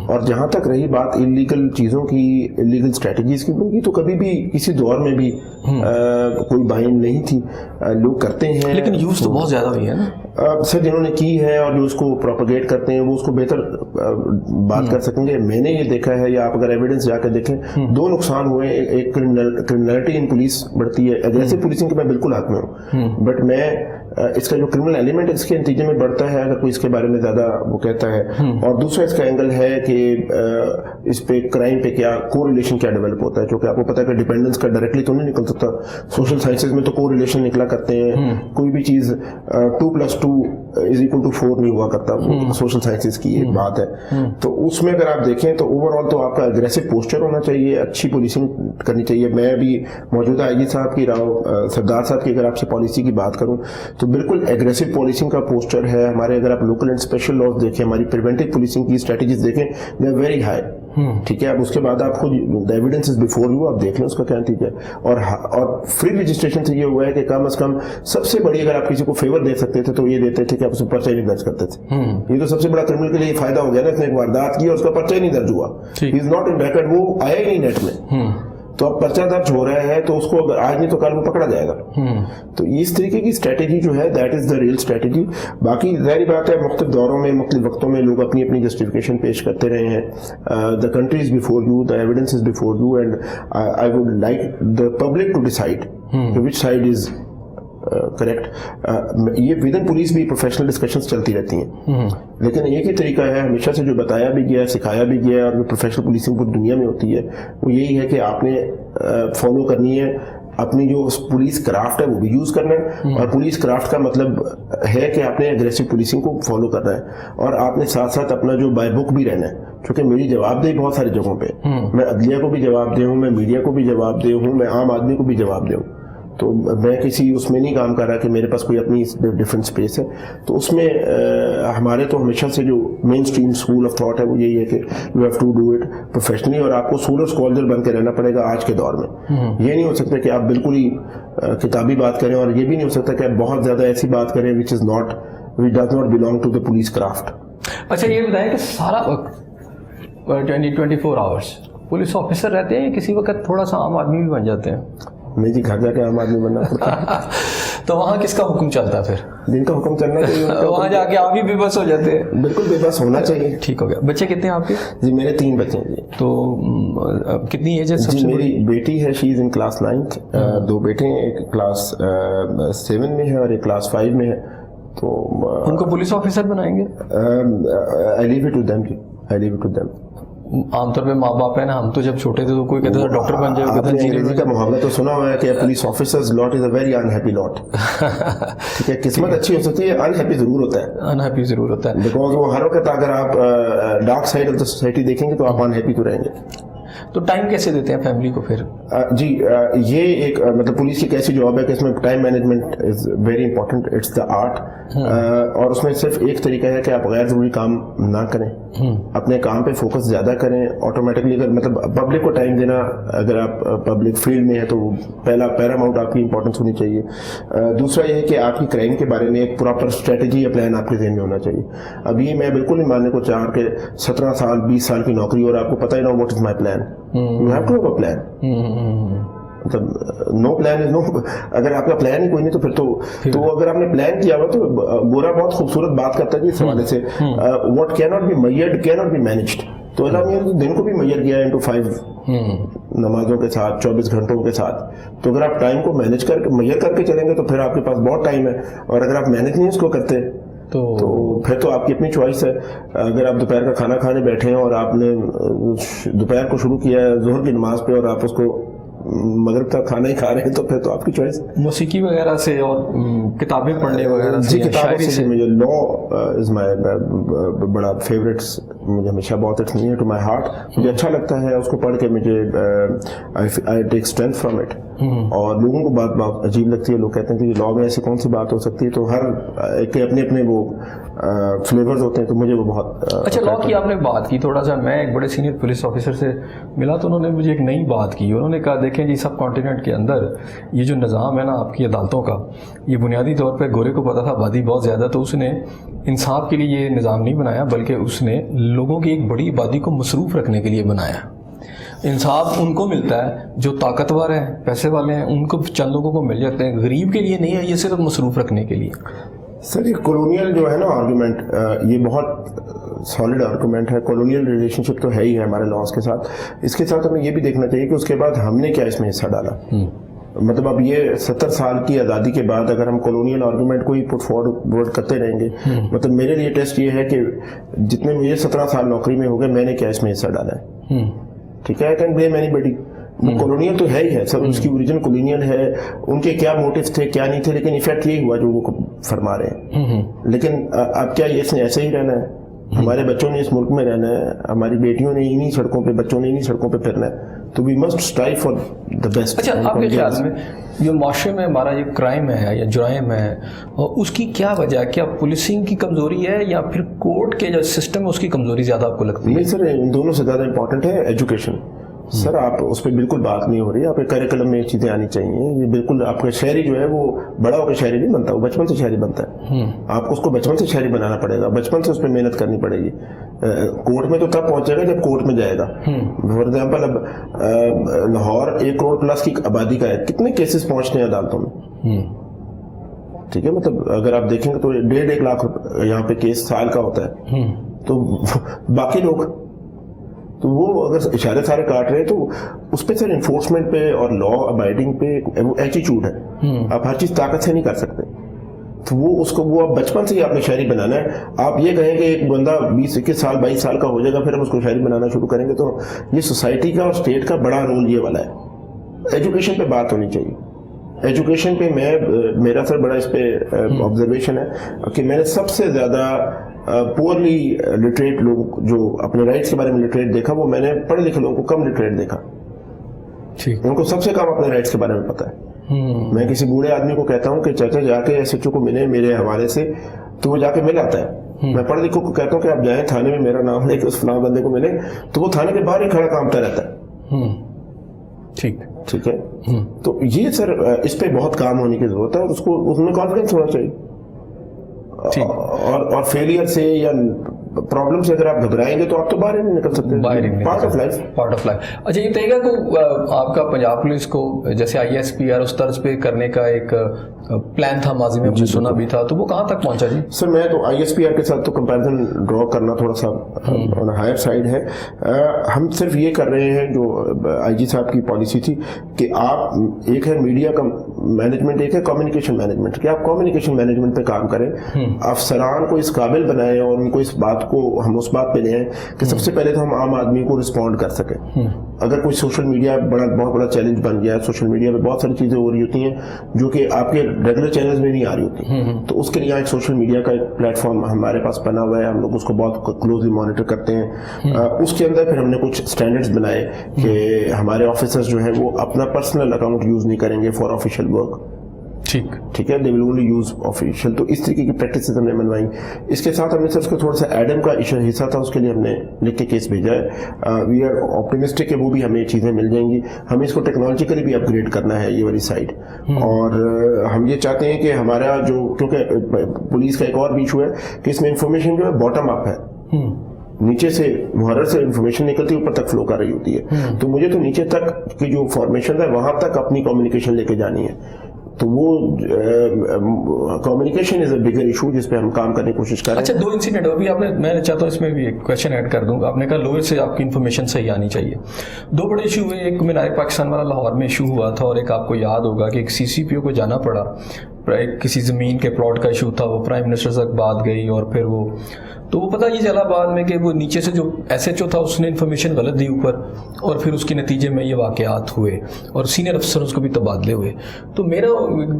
C: اور جہاں تک رہی بات انلیگل چیزوں کی, انلیگل اسٹریٹجیز کی, تو کبھی بھی کسی دور میں بھی کوئی بائنڈ نہیں تھی, لوگ کرتے ہیں.
B: لیکن یوز تو بہت زیادہ ہوئی ہے نا
C: سر, جنہوں نے کی ہے اور جو اس کو پروپیگیٹ کرتے ہیں وہ اس کو بہتر بات کر سکیں گے. میں نے یہ دیکھا ہے, یا آپ اگر ایویڈنس جا کے دیکھیں, 2 نقصان ہوئے. ایک کرمنلٹی ان پولیس بڑھتی ہے, اگریسو پولیسنگ کے میں بالکل حق میں ہوں, بٹ میں اس کا جو کرمنل ایلیمنٹ اس کے نتیجے میں بڑھتا ہے اگر کوئی اس کے بارے میں زیادہ وہ کہتا ہے. اور دوسرا اس کا اینگل ہے کہ اس پہ کرائم پہ کیا کو ریلیشن کیا ڈیولپ ہوتا ہے, کیونکہ آپ کو پتا ہے کہ ڈیپینڈنس کا ڈائریکٹلی تو نہیں نکل سکتا. سوشل سائنسز میں تو کو ریلیشن نکلا کرتے ہیں, کوئی بھی چیز 2+2 = 4 نہیں ہوا کرتا, سوشل سائنسز کی ایک بات ہے. تو اس میں اگر آپ دیکھیں تو اوور آل تو آپ کا اگریسو پوسچر ہونا چاہیے, اچھی پولیسنگ کرنی چاہیے. میں ابھی موجودہ آئی جی صاحب کی, راؤ سردار صاحب کی اگر آپ سے پالیسی کی بات کروں تو بالکل ایگریسو پولیسنگ کا پوسچر ہے ہمارے. اگر آپ لوکل اینڈ اسپیشل لاز دیکھیں, ہماری پریونٹیو پولیسنگ کی اسٹریٹجیز دیکھیں, دے آر ویری ہائی. ٹھیک ہے, اب اس کے بعد آپ خود ایویڈنس از بیفور یو, آپ دیکھ لیں اس کا کیا نتیجہ ہے. اور فری رجسٹریشن سے یہ ہوا ہے کہ کم از کم سب سے بڑی اگر آپ کسی کو فیور دے سکتے تھے تو یہ دیتے تھے کہ آپ اسے پرچہ نہیں درج کرتے تھے. یہ تو سب سے بڑا کرمنل کے لیے فائدہ ہو گیا نا, اس نے ایک واردات کی اور اس کا پرچہ ہی نہیں درج ہوا, ہی از ناٹ ان ریکارڈ, وہ آیا ہی نہیں نیٹ میں. تو اب پرچہ درج ہو رہا ہے تو اس کو اگر آج نہیں تو کل وہ پکڑا جائے گا. تو اس طریقے کی اسٹریٹجی جو ہے that is the real strategy. باقی ظاہری بات ہے مختلف دوروں میں مختلف وقتوں میں لوگ اپنی اپنی جسٹیفیکیشن پیش کرتے رہے ہیں. The country is before you, the evidence is before you, and I would like the public to decide which side is correct. یہ ود ان پولیس بھی پروفیشنل ڈسکشنز چلتی رہتی ہیں, لیکن ایک ہی طریقہ ہے ہمیشہ سے جو بتایا بھی گیا ہے, سکھایا بھی گیا ہے, اور جو پروفیشنل پولیسنگ پوری دنیا میں ہوتی ہے وہ یہی ہے کہ آپ نے فالو کرنی ہے. اپنی جو پولیس کرافٹ ہے وہ بھی یوز کرنا ہے, اور پولیس کرافٹ کا مطلب ہے کہ آپ نے اگریسو پولیسنگ کو فالو کرنا ہے, اور آپ نے ساتھ ساتھ اپنا جو بائی بک بھی رہنا ہے. چونکہ میری جواب دہی بہت ساری جگہوں پہ, میں عدلیہ کو بھی جواب دہ ہوں, میں میڈیا کو بھی جواب دہ ہوں, میں عام آدمی کو بھی جواب دہ ہوں. تو میں کسی اس میں نہیں کام کر رہا کہ میرے پاس کوئی اپنی ڈفرینٹ اسپیس ہے. تو اس میں ہمارے تو ہمیشہ سے جو mainstream school of thought ہے وہ یہی ہے کہ you have to do it professionally, اور آپ کو سولر اسکالر بن کے رہنا پڑے گا آج کے دور میں. یہ نہیں ہو سکتا کہ آپ بالکل ہی کتابی بات کریں, اور یہ بھی نہیں ہو سکتا کہ آپ بہت زیادہ ایسی بات کریں which does not belong to the police craft.
B: اچھا یہ بتائیں کہ سارا وقت 24 آورس پولیس آفیسر رہتے ہیں, کسی وقت تھوڑا سا عام آدمی بھی بن جاتے ہیں؟
C: نہیں جی, گھر جا کے عام آدمی بننا پڑتا ہے.
B: تو وہاں کس کا حکم چلتا ہے پھر؟
C: جن کا حکم چلنا چاہیے
B: وہاں جا کے آپ ہی بے بس ہو جاتے ہیں.
C: بالکل بے بس ہونا چاہیے.
B: ٹھیک ہو گیا. بچے کتنے ہیں آپ کے؟
C: جی میرے 3 بچے ہیں. جی
B: تو کتنی ایج ہے سب سے؟
C: میری بیٹی ہے, شی از ان کلاس 9th, 2 بیٹے ہیں, ایک کلاس 7 میں ہے اور ایک کلاس 5 میں ہے. تو
B: ان کو پولیس آفیسر بنائیں گے؟
C: I leave it to them.
B: عام طور پہ ماں باپ ہے نا, ہم تو جب چھوٹے تھے تو کوئی کہتا تھا ڈاکٹر بن جائے,
C: آپ نے انگریزی کا محاورہ تو سنا ہوا ہے کہ police officers lot is a very unhappy lot. ٹھیک ہے, قسمت اچھی ہو سکتی ہے, انہیپی ضرور ہوتا ہے,
B: انہیپی ضرور ہوتا ہے,
C: بیکاز وہ ہر وقت اگر آپ dark side of the society دیکھیں گے تو آپ انہیپی تو رہیں گے.
B: تو ٹائم کیسے دیتے ہیں فیملی کو پھر؟
C: جی یہ ایک مطلب پولیس کی ایک ایسی جاب ہے کہ اس میں time management is very important, it's the art. اور اس میں صرف ایک طریقہ ہے کہ آپ غیر ضروری کام نہ کریں, اپنے کام پہ فوکس زیادہ کریں. آٹومیٹکلی اگر مطلب پبلک کو ٹائم دینا, اگر آپ پبلک فیلڈ میں ہیں تو پہلا پیراماؤنٹ آپ کی امپورٹنس ہونی چاہیے. دوسرا یہ ہے کہ آپ کی کرائم کے بارے میں ایک پراپر اسٹریٹجی یا پلان آپ کے ذہن میں ہونا چاہیے. اب یہ میں بالکل نہیں ماننے کو چاہ کہ 17 سال 20 سال کی نوکری اور آپ کو پتہ ہی نہ ہو what is my plan. You have to have a plan. مطلب نو پلان از نو. اگر آپ کا پلان ہی کوئی نہیں تو پھر تو اگر آپ نے پلان کیا ہوا تو گورا بہت خوبصورت بات کرتا ہے اس حوالے سے, واٹ کی ناٹ بی میئرڈ کی ناٹ بی مینجڈ. تو اللہ نے دن کو بھی میئر کیا انٹو 5 نمازوں کے ساتھ 24 گھنٹوں کے ساتھ. تو اگر آپ ٹائم کو مینج کر کے میئر کر کے چلیں گے تو پھر آپ کے پاس بہت ٹائم ہے. اور اگر آپ مینج نہیں اس کو کرتے تو پھر تو آپ کی اپنی چوائس ہے. اگر آپ دوپہر کا کھانا کھانے بیٹھے ہیں اور آپ نے دوپہر کو شروع کیا ہے ظہر کی نماز پہ اور آپ اس کو مغرب تک کھانا ہی کھا رہے ہیں تو پھر تو آپ کی چوائس.
B: موسیقی وغیرہ سے اور کتابیں پڑھنے وغیرہ سے,
C: کتابوں سے مجھے لا از مائی بڑا فیوریٹس, مجھے ہمیشہ بہت it's near to my heart. مجھے اچھا لگتا ہے اس کو پڑھ کے, مجھے I take strength from it. اور لوگوں کو بات بہت عجیب لگتی ہے, لوگ کہتے ہیں کہ لا میں ایسی کون سی بات ہو سکتی ہے. تو ہر ایک اپنے اپنے وہ فلیورز ہوتے ہیں, تو مجھے وہ بہت
B: اچھا. لا کی آپ نے بات کی, تھوڑا سا میں ایک بڑے سینئر پولیس آفیسر سے ملا تو انہوں نے مجھے ایک نئی بات کی. انہوں نے کہا دیکھیں جی سب کانٹیننٹ کے اندر یہ جو نظام ہے نا آپ کی عدالتوں کا, یہ بنیادی طور پہ گورے کو پتا تھا آبادی بہت زیادہ, تو اس نے انصاف کے لیے یہ نظام نہیں بنایا بلکہ اس نے لوگوں کی ایک بڑی آبادی کو مصروف رکھنے کے لیے بنایا. انصاف ان کو ملتا ہے جو طاقتور ہیں, پیسے والے ہیں, ان کو چند لوگوں کو مل جاتے ہیں. غریب کے لیے نہیں ہے, یہ صرف مصروف رکھنے کے لیے.
C: سر یہ کولونیل جو ہے نا آرگومنٹ, یہ بہت سالڈ آرگومنٹ ہے. کولونیل ریلیشن شپ تو ہے ہی ہے ہمارے لاز کے ساتھ. اس کے ساتھ ہمیں یہ بھی دیکھنا چاہیے کہ اس کے بعد ہم نے کیا اس میں حصہ ڈالا. مطلب اب یہ 70 سال کی آزادی کے بعد اگر ہم کولونیل آرگومنٹ کو ہی پٹ فارورڈ کرتے رہیں گے, مطلب میرے لیے ٹیسٹ یہ ہے کہ جتنے مجھے 17 سال نوکری میں ہو گئے, میں نے کیا اس میں حصہ ڈالا ہے. ٹھیک ہے, I can blame any body. Colonial تو ہے ہی ہے سب, اس کی اوریجن کولونیل ہے. ان کے کیا موٹیوز تھے کیا نہیں تھے, لیکن ایفیکٹ یہی ہوا جو وہ فرما رہے ہیں. لیکن اب کیا اس نے ایسے ہی رہنا ہے؟ ہمارے بچوں نے اس ملک میں رہنا ہے, ہماری بیٹیوں نے انہی سڑکوں پہ, بچوں نے انہی سڑکوں پہ پھرنا ہے. تو we must strive for the best.
B: اچھا, آپ کے خیال میں جو معاشرے میں ہمارا یہ کرائم ہے یا جرائم ہے, اس کی کیا وجہ ہے؟ کیا پولیسنگ کی کمزوری ہے یا پھر کورٹ کے جو سسٹم ہے اس کی کمزوری زیادہ آپ کو لگتی ہے؟
C: نہیں سر, ان دونوں سے زیادہ امپورٹنٹ ہے ایجوکیشن. سر آپ اس پہ بالکل بات نہیں ہو رہی. آپ کے کریکولم میں یہ چیزیں آنی چاہیے. یہ بالکل آپ کا شہری جو ہے وہ بڑا ہو کے شہری نہیں بنتا, وہ بچپن سے شہری بنتا ہے. آپ کو اس کو بچپن سے شہری بنانا پڑے گا, بچپن سے اس پہ محنت کرنی پڑے گی. کورٹ میں تو تب پہنچے گا جب کورٹ میں جائے گا. فار ایگزامپل اب لاہور 1 کروڑ پلس کی آبادی کا ہے, کتنے کیسز پہنچتے ہیں عدالتوں میں؟ ٹھیک ہے, مطلب اگر آپ دیکھیں گے تو 1.5 لاکھ یہاں پہ کیس سال کا ہوتا ہے. تو باقی لوگ تو وہ اگر اشارے سارے کاٹ رہے ہیں تو اس پہ سر انفورسمنٹ پہ اور لا ابائڈنگ پہ وہ ایٹیچیوڈ ہے. آپ ہر چیز طاقت سے نہیں کر سکتے. تو وہ اس کو وہ بچپن سے ہی آپ نے شہری بنانا ہے. آپ یہ کہیں کہ ایک بندہ 20-21 سال 22 سال کا ہو جائے گا پھر ہم اس کو شہری بنانا شروع کریں گے, تو یہ سوسائٹی کا اور اسٹیٹ کا بڑا رول یہ والا ہے. ایجوکیشن پہ بات ہونی چاہیے. ایجوکیشن پہ میرا سر بڑا اس پہ آبزرویشن ہے کہ میں نے سب سے زیادہ پورلی لٹریٹ لوگ جو اپنے رائٹس کے بارے میں لٹریٹ دیکھا, وہ میں نے پڑھے لکھے لوگوں کو کم لٹریٹ دیکھا. ان کو سب سے کم اپنے رائٹس کے بارے میں پتا ہے. میں کسی بوڑھے آدمی کو کہتا ہوں کہ چاچا جا کے ایس ایچ او کو ملے میرے حوالے سے, تو وہ جا کے مل آتا ہے. میں پڑھے لکھوں کو کہتا ہوں کہ آپ جائیں تھانے میں میرا نام لے کے اس فلاں بندے کو ملے, تو وہ تھانے کے باہر ہی کھڑا کامتا رہتا ہے. ٹھیک ہے. تو یہ سر اس پہ بہت کام ہونے کی ضرورت ہے, اور اس کو اس میں کانفیڈنس ہونا چاہیے. اور فیلئر سے یا پرابلم سے اگر آپ گھبرائیں گے تو آپ تو باہر ہی نہیں نکل سکتے. Part of life.
B: اچھا, یہ کہے گا کہ آپ کا پنجاب پولیس کو جیسے ISPR اس طرز پہ کرنے کا ایک پلان تھا ماضی میں, مجھے سنا بھی تھا, تو وہ کہاں تک پہنچا؟ جی
C: سر میں تو ISPR کے ساتھ تو کمپیریزن ڈرا کرنا تھوڑا سا آن ہائر سائڈ ہے. ہم صرف یہ کر رہے ہیں جو IG صاحب کی پالیسی تھی کہ آپ ایک ہے میڈیا کا مینجمنٹ ایک ہے کمیونیکیشن مینجمنٹ، کہ آپ کمیونیکیشن مینجمنٹ پہ کام کریں، افسران کو اس قابل بنائیں اور ان کو اس بات کو ہم اس بات پہ لے آئیں کہ سب سے پہلے تو ہم عام آدمی کو رسپونڈ کر سکیں. اگر کوئی سوشل میڈیا بہت بڑا چیلنج بن گیا ہے، سوشل میڈیا پہ بہت ساری چیزیں ہو رہی ہوتی ہیں جو کہ آپ کے ریگولر چینلز میں نہیں آ رہی ہوتی، تو اس کے لیے ایک سوشل میڈیا کا ایک پلیٹ فارم ہمارے پاس بنا ہوا ہے، ہم لوگ اس کو بہت کلوزلی مانیٹر کرتے ہیں. اس کے اندر پھر ہم نے کچھ اسٹینڈرڈز بنائے کہ ہمارے آفیسرز جو ہیں وہ اپنا پرسنل اکاؤنٹ یوز نہیں کریں گے فار آفیشیل ورک. ٹھیک ہے، دے ول اونلی یوز آفیشیل. تو اس طریقے کی پریکٹسز ہم نے منوائی. اس کے ساتھ ہم نے سر اس کو تھوڑا سا ایڈم کا حصہ تھا، اس کے لیے ہم نے لکھ کے کیس بھیجا ہے. وی آر آپٹیمسٹک کہ وہ بھی ہمیں چیزیں مل جائیں گی. ہمیں اس کو ٹیکنالوجیکلی بھی اپ گریڈ کرنا ہے یہ والی سائڈ، اور ہم یہ چاہتے ہیں کہ ہمارا جو، کیونکہ پولیس کا ایک اور بھی ایشو ہے کہ اس میں انفارمیشن جو ہے باٹم اپ ہے، نیچے سے محرر سے انفارمیشن نکلتی اوپر تک فلو کر رہی ہوتی ہے. تو مجھے تو نیچے تک کی جو فارمیشن ہے وہاں تک اپنی کمیونیکیشن لے کے جانی ہے. تو وہ communication is a bigger issue جس پہ ہم کام کرنے کی کوشش کر رہے ہیں.
B: اچھا، 2 انسیڈنٹ ابھی آپ نے، میں چاہتا ہوں اس میں بھی ایک کویشچن ایڈ کر دوں. آپ نے کہا لوئر سے آپ کی انفارمیشن صحیح آنی چاہیے. 2 بڑے ایشو ہوئے، ایک مینار پاکستان والا لاہور میں ایشو ہوا تھا، اور ایک آپ کو یاد ہوگا کہ ایک CCPO کو جانا پڑا، کسی زمین کے پلاٹ کا ایشو تھا، وہ پرائم منسٹر تک بات گئی، اور پھر وہ پتہ یہ چلا بعد میں کہ وہ نیچے سے جو SHO تھا اس نے انفارمیشن غلط دی اوپر، اور پھر اس کے نتیجے میں یہ واقعات ہوئے اور سینئر افسر اس کو بھی تبادلے ہوئے. تو میرا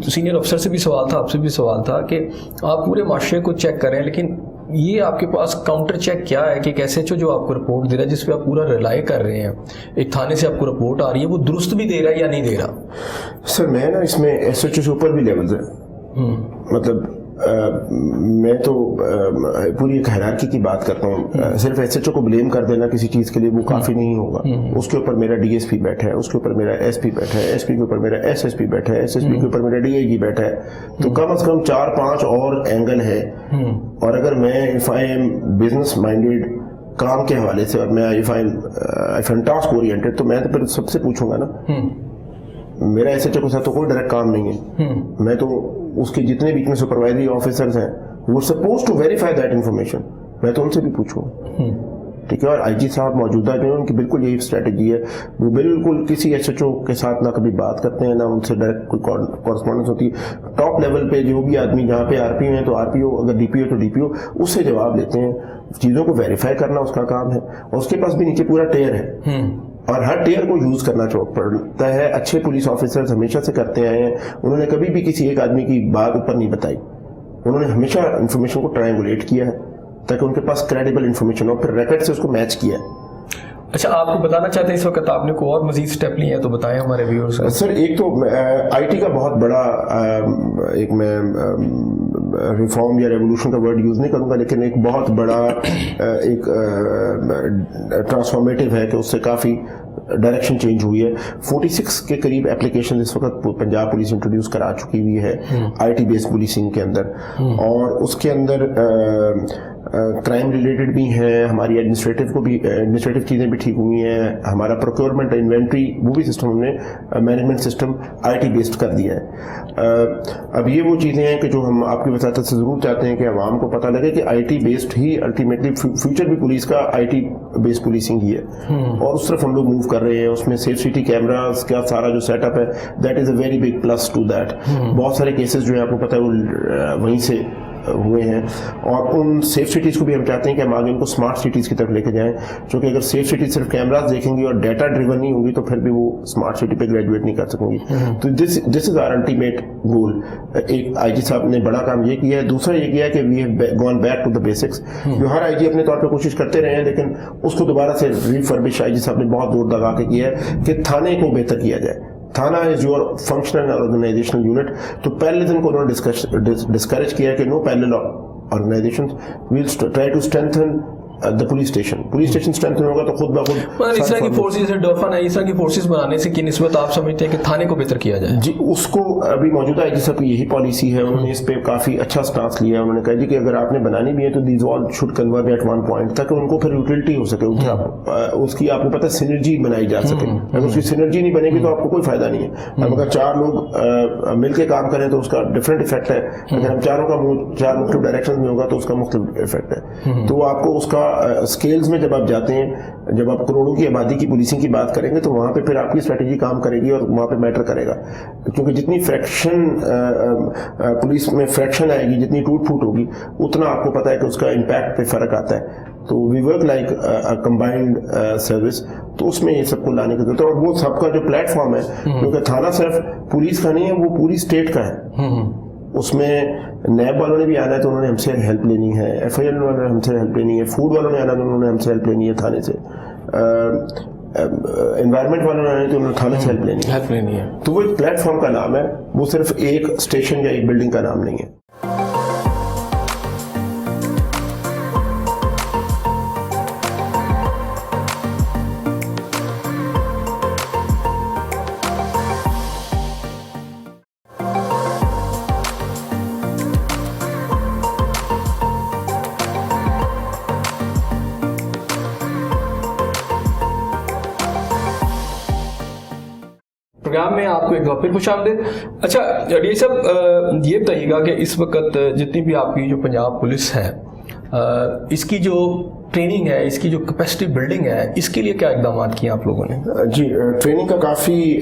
B: سینئر افسر سے بھی سوال تھا، آپ سے بھی سوال تھا کہ آپ پورے معاشرے کو چیک کریں، لیکن یہ آپ کے پاس کاؤنٹر چیک کیا ہے کہ ایک SHO جو آپ کو رپورٹ دے رہا ہے جس پہ آپ پورا ریلائی کر رہے ہیں، ایک تھانے سے آپ کو رپورٹ آ رہی ہے، وہ درست بھی دے رہا ہے یا نہیں دے رہا؟
C: سر میں نا اس میں SHO سے اوپر بھی لیولز ہیں. مطلب میں تو پوری ایک ہیرارکی کی بات کرتا ہوں. صرف SHO کو بلیم کر دینا کسی چیز کے لیے وہ کافی نہیں ہوگا. اس کے اوپر میرا DSP بیٹھا ہے، اس کے اوپر میرا SP بیٹھا ہے، SP کے اوپر میرا SSP بیٹھا ہے، SSP کے اوپر میرا DIG بیٹھا ہے. تو کم از کم 4-5 اور اینگل ہے. اور اگر میں if I am business minded کام کے حوالے سے، اور میں if I'm task oriented، تو میں تو پھر سب سے پوچھوں گا نا. میرا SHO کے ساتھ تو کوئی ڈائریکٹ کام نہیں ہے. میں تو اس کے جتنے بیچ میں سپروائزری آفیسرز ہیں وہ suppose to verify that information, میں تو ان سے بھی پوچھوں. ٹھیک ہے. اور IG صاحب موجودہ جو ہیں ان کی بالکل یہی اسٹریٹجی ہے، وہ بالکل کسی SHO کے ساتھ نہ کبھی بات کرتے ہیں، نہ ان سے ڈائریکٹ کوئی کورسپونڈنس ہوتی ہے. ٹاپ لیول پہ جو بھی آدمی جہاں پہ RPO ہیں تو RPO، اگر DPO تو DPO، اس سے جواب لیتے ہیں. چیزوں کو ویریفائی کرنا اس کا کام ہے، اور اس کے پاس بھی نیچے پورا ٹیئر ہے، اور ہر ٹیئر کو یوز کرنا پڑتا ہے. اچھے پولیس آفیسرز ہمیشہ سے کرتے آئے ہیں. انہوں نے کبھی بھی کسی ایک آدمی کی بات اوپر نہیں بتائی. انہوں نے ہمیشہ انفارمیشن کو ٹرائنگولیٹ کیا ہے تاکہ ان کے پاس کریڈیبل انفارمیشن ہو، پھر ریکارڈ سے اس کو میچ کیا ہے.
B: اچھا، آپ کو بتانا چاہتے ہیں اس وقت آپ نے کوئی اور مزید اسٹیپ لیے ہیں تو بتائیں ہمارے ویورز کو.
C: سر ایک تو IT کا بہت بڑا ایک میں ریفارم یا ریولوشن کا ورڈ یوز نہیں کروں گا، لیکن ایک بہت بڑا ایک ٹرانسفارمیٹیو ہے کہ اس سے کافی ڈائریکشن چینج ہوئی ہے. 46 کے قریب اپلیکیشن اس وقت پنجاب پولیس انٹروڈیوس کرا چکی ہوئی ہے IT بیس پولیسنگ کے اندر، اور اس کے اندر کرائم ریلیٹڈ بھی ہیں، ہماری ایڈمنسٹریٹو چیزیں بھی ٹھیک ہوئی ہیں. ہمارا پروکیورمنٹ انوینٹری وہ بھی سسٹم ہم نے مینجمنٹ سسٹم IT بیسڈ کر دیا ہے. اب یہ وہ چیزیں ہیں کہ جو ہم آپ کی وساطت سے ضرور چاہتے ہیں کہ عوام کو پتہ لگے کہ IT based he ultimately future بھی پولیس کا IT بیسڈ پولیسنگ ہی ہے، اور اس طرف ہم لوگ موو کر رہے ہیں. اس میں سیف سٹی کیمراز کا سارا جو سیٹ اپ ہے، that is a very big plus two that. بہت سارے کیسز جو ہیں آپ کو پتہ ہے وہ وہیں سے ہوئے ہیں، اور ان سیف سٹیز کو بھی ہم چاہتے ہیں کہ ہم آگے ان کو اسمارٹ سٹیز کی طرف لے کے جائیں. چونکہ اگر سیف سٹیز صرف کیمراز دیکھیں گی اور ڈیٹا ڈریون نہیں ہوں گی تو پھر بھی وہ اسمارٹ سٹی پہ گریجویٹ نہیں کر سکیں گی. تو دس از آر الٹیمیٹ گول. ایک IG صاحب نے بڑا کام یہ کیا ہے. دوسرا یہ کیا ہے کہ we have gone back to the basics, جو ہر IG اپنے طور پہ کوشش کرتے رہے ہیں، لیکن اس کو دوبارہ سے ریفربش IG صاحب نے بہت زور لگا کے کیا ہے کہ تھانے کو بہتر کیا جائے. تھانہ is your functional organizational unit. تو پیرلزم کو انہوں نے ڈسکریج کیا کہ no parallel organizations will try to strengthen the police station strengthen ہوگا تو خود بخود
B: اس طرح کی فورسز ہے ڈرفن ہے، اس طرح کی فورسز بنانے سے کی نسبت آپ سمجھتے ہیں کہ تھانے کو بہتر کیا جائے؟
C: جی اس کو ابھی موجودہ IG صاحب کی یہی پالیسی ہے. انہوں نے اس پہ کافی اچھا سٹانس لیا ہے. انہوں نے کہا جی کہ اگر آپ نے بنانی بھی ہے تو these all should converge at one point تاکہ ان کو پھر یوٹیلٹی ہو سکے، اس کی آپ کو پتہ سینرجی بنائی جا سکے. اگر اس کی سینرجی نہیں بنے گی تو آپ کو کوئی فائدہ نہیں ہے. اب اگر 4 لوگ مل کے کام کریں تو اس کا ڈفرینٹ افیکٹ ہے. اگر ہم چاروں کا چار مختلف ڈائریکشن میں ہوگا تو اس کا مختلف افیکٹ ہے. تو آپ کو اس کا اسکیلز میں جب آپ جاتے ہیں، جب آپ کروڑوں کی آبادی کی پولیسنگ کی بات کریں گے تو وہاں پہ پھر آپ کی اسٹریٹجی کام کرے گی اور وہاں پہ میٹر کرے گا، کیونکہ جتنی فریکشن پولیس میں فریکشن آئے گی، جتنی ٹوٹ پھوٹ ہوگی، اتنا آپ کو پتہ ہے کہ اس کا امپیکٹ پہ فرق آتا ہے. تو we work like combined service, تو اس میں یہ سب کو لانے کی ضرورت ہے. اور وہ سب کا جو پلیٹ فارم ہے، کیونکہ تھانہ صرف پولیس کا نہیں ہے، وہ پوری اسٹیٹ کا ہے. اس میں نیب والوں نے بھی آنا ہے تو انہوں نے ہم سے ہیلپ لینی ہے، ایف آئی آر والوں نے ہم سے ہیلپ لینی ہے، فوڈ والوں نے آنا تو انہوں نے ہم سے ہیلپ لینی ہے تھانے سے، انوائرمنٹ والوں نے آنا ہے تو انہوں نے تھانے سے ہیلپ لینی ہے. تو وہ ایک پلیٹ فارم کا نام ہے، وہ صرف ایک اسٹیشن یا ایک بلڈنگ کا نام نہیں ہے.
B: پروگرام میں آپ کو ایک دفعہ پھر خوش آمدید. اچھا ڈی صاحب، یہ بتائیے گا کہ اس وقت جتنی بھی آپ کی جو پنجاب پولیس ہے، اس کی جو ٹریننگ ہے، اس کی جو کیپیسٹی بلڈنگ ہے، اس کے لیے کیا اقدامات کیے آپ لوگوں نے؟
C: جی، ٹریننگ کا کافی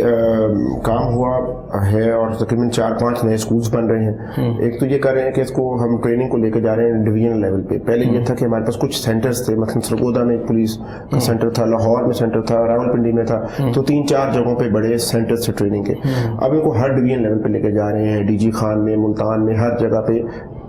C: کام ہوا ہے اور تقریباً 4-5 نئے اسکولس بن رہے ہیں. ایک تو یہ کر رہے ہیں کہ اس کو ہم ٹریننگ کو لے کے جا رہے ہیں ڈویژن لیول پہ. پہلے یہ تھا کہ ہمارے پاس کچھ سینٹرز تھے، مثلا سرگودا میں ایک پولیس کا سینٹر تھا، لاہور میں سینٹر تھا، راولپنڈی میں تھا، تو 3-4 جگہوں پہ بڑے سینٹرز تھے ٹریننگ کے. اب ان کو ہر ڈویژن لیول پہ لے کے جا رہے ہیں، ڈی جی خان میں، ملتان میں، ہر جگہ پہ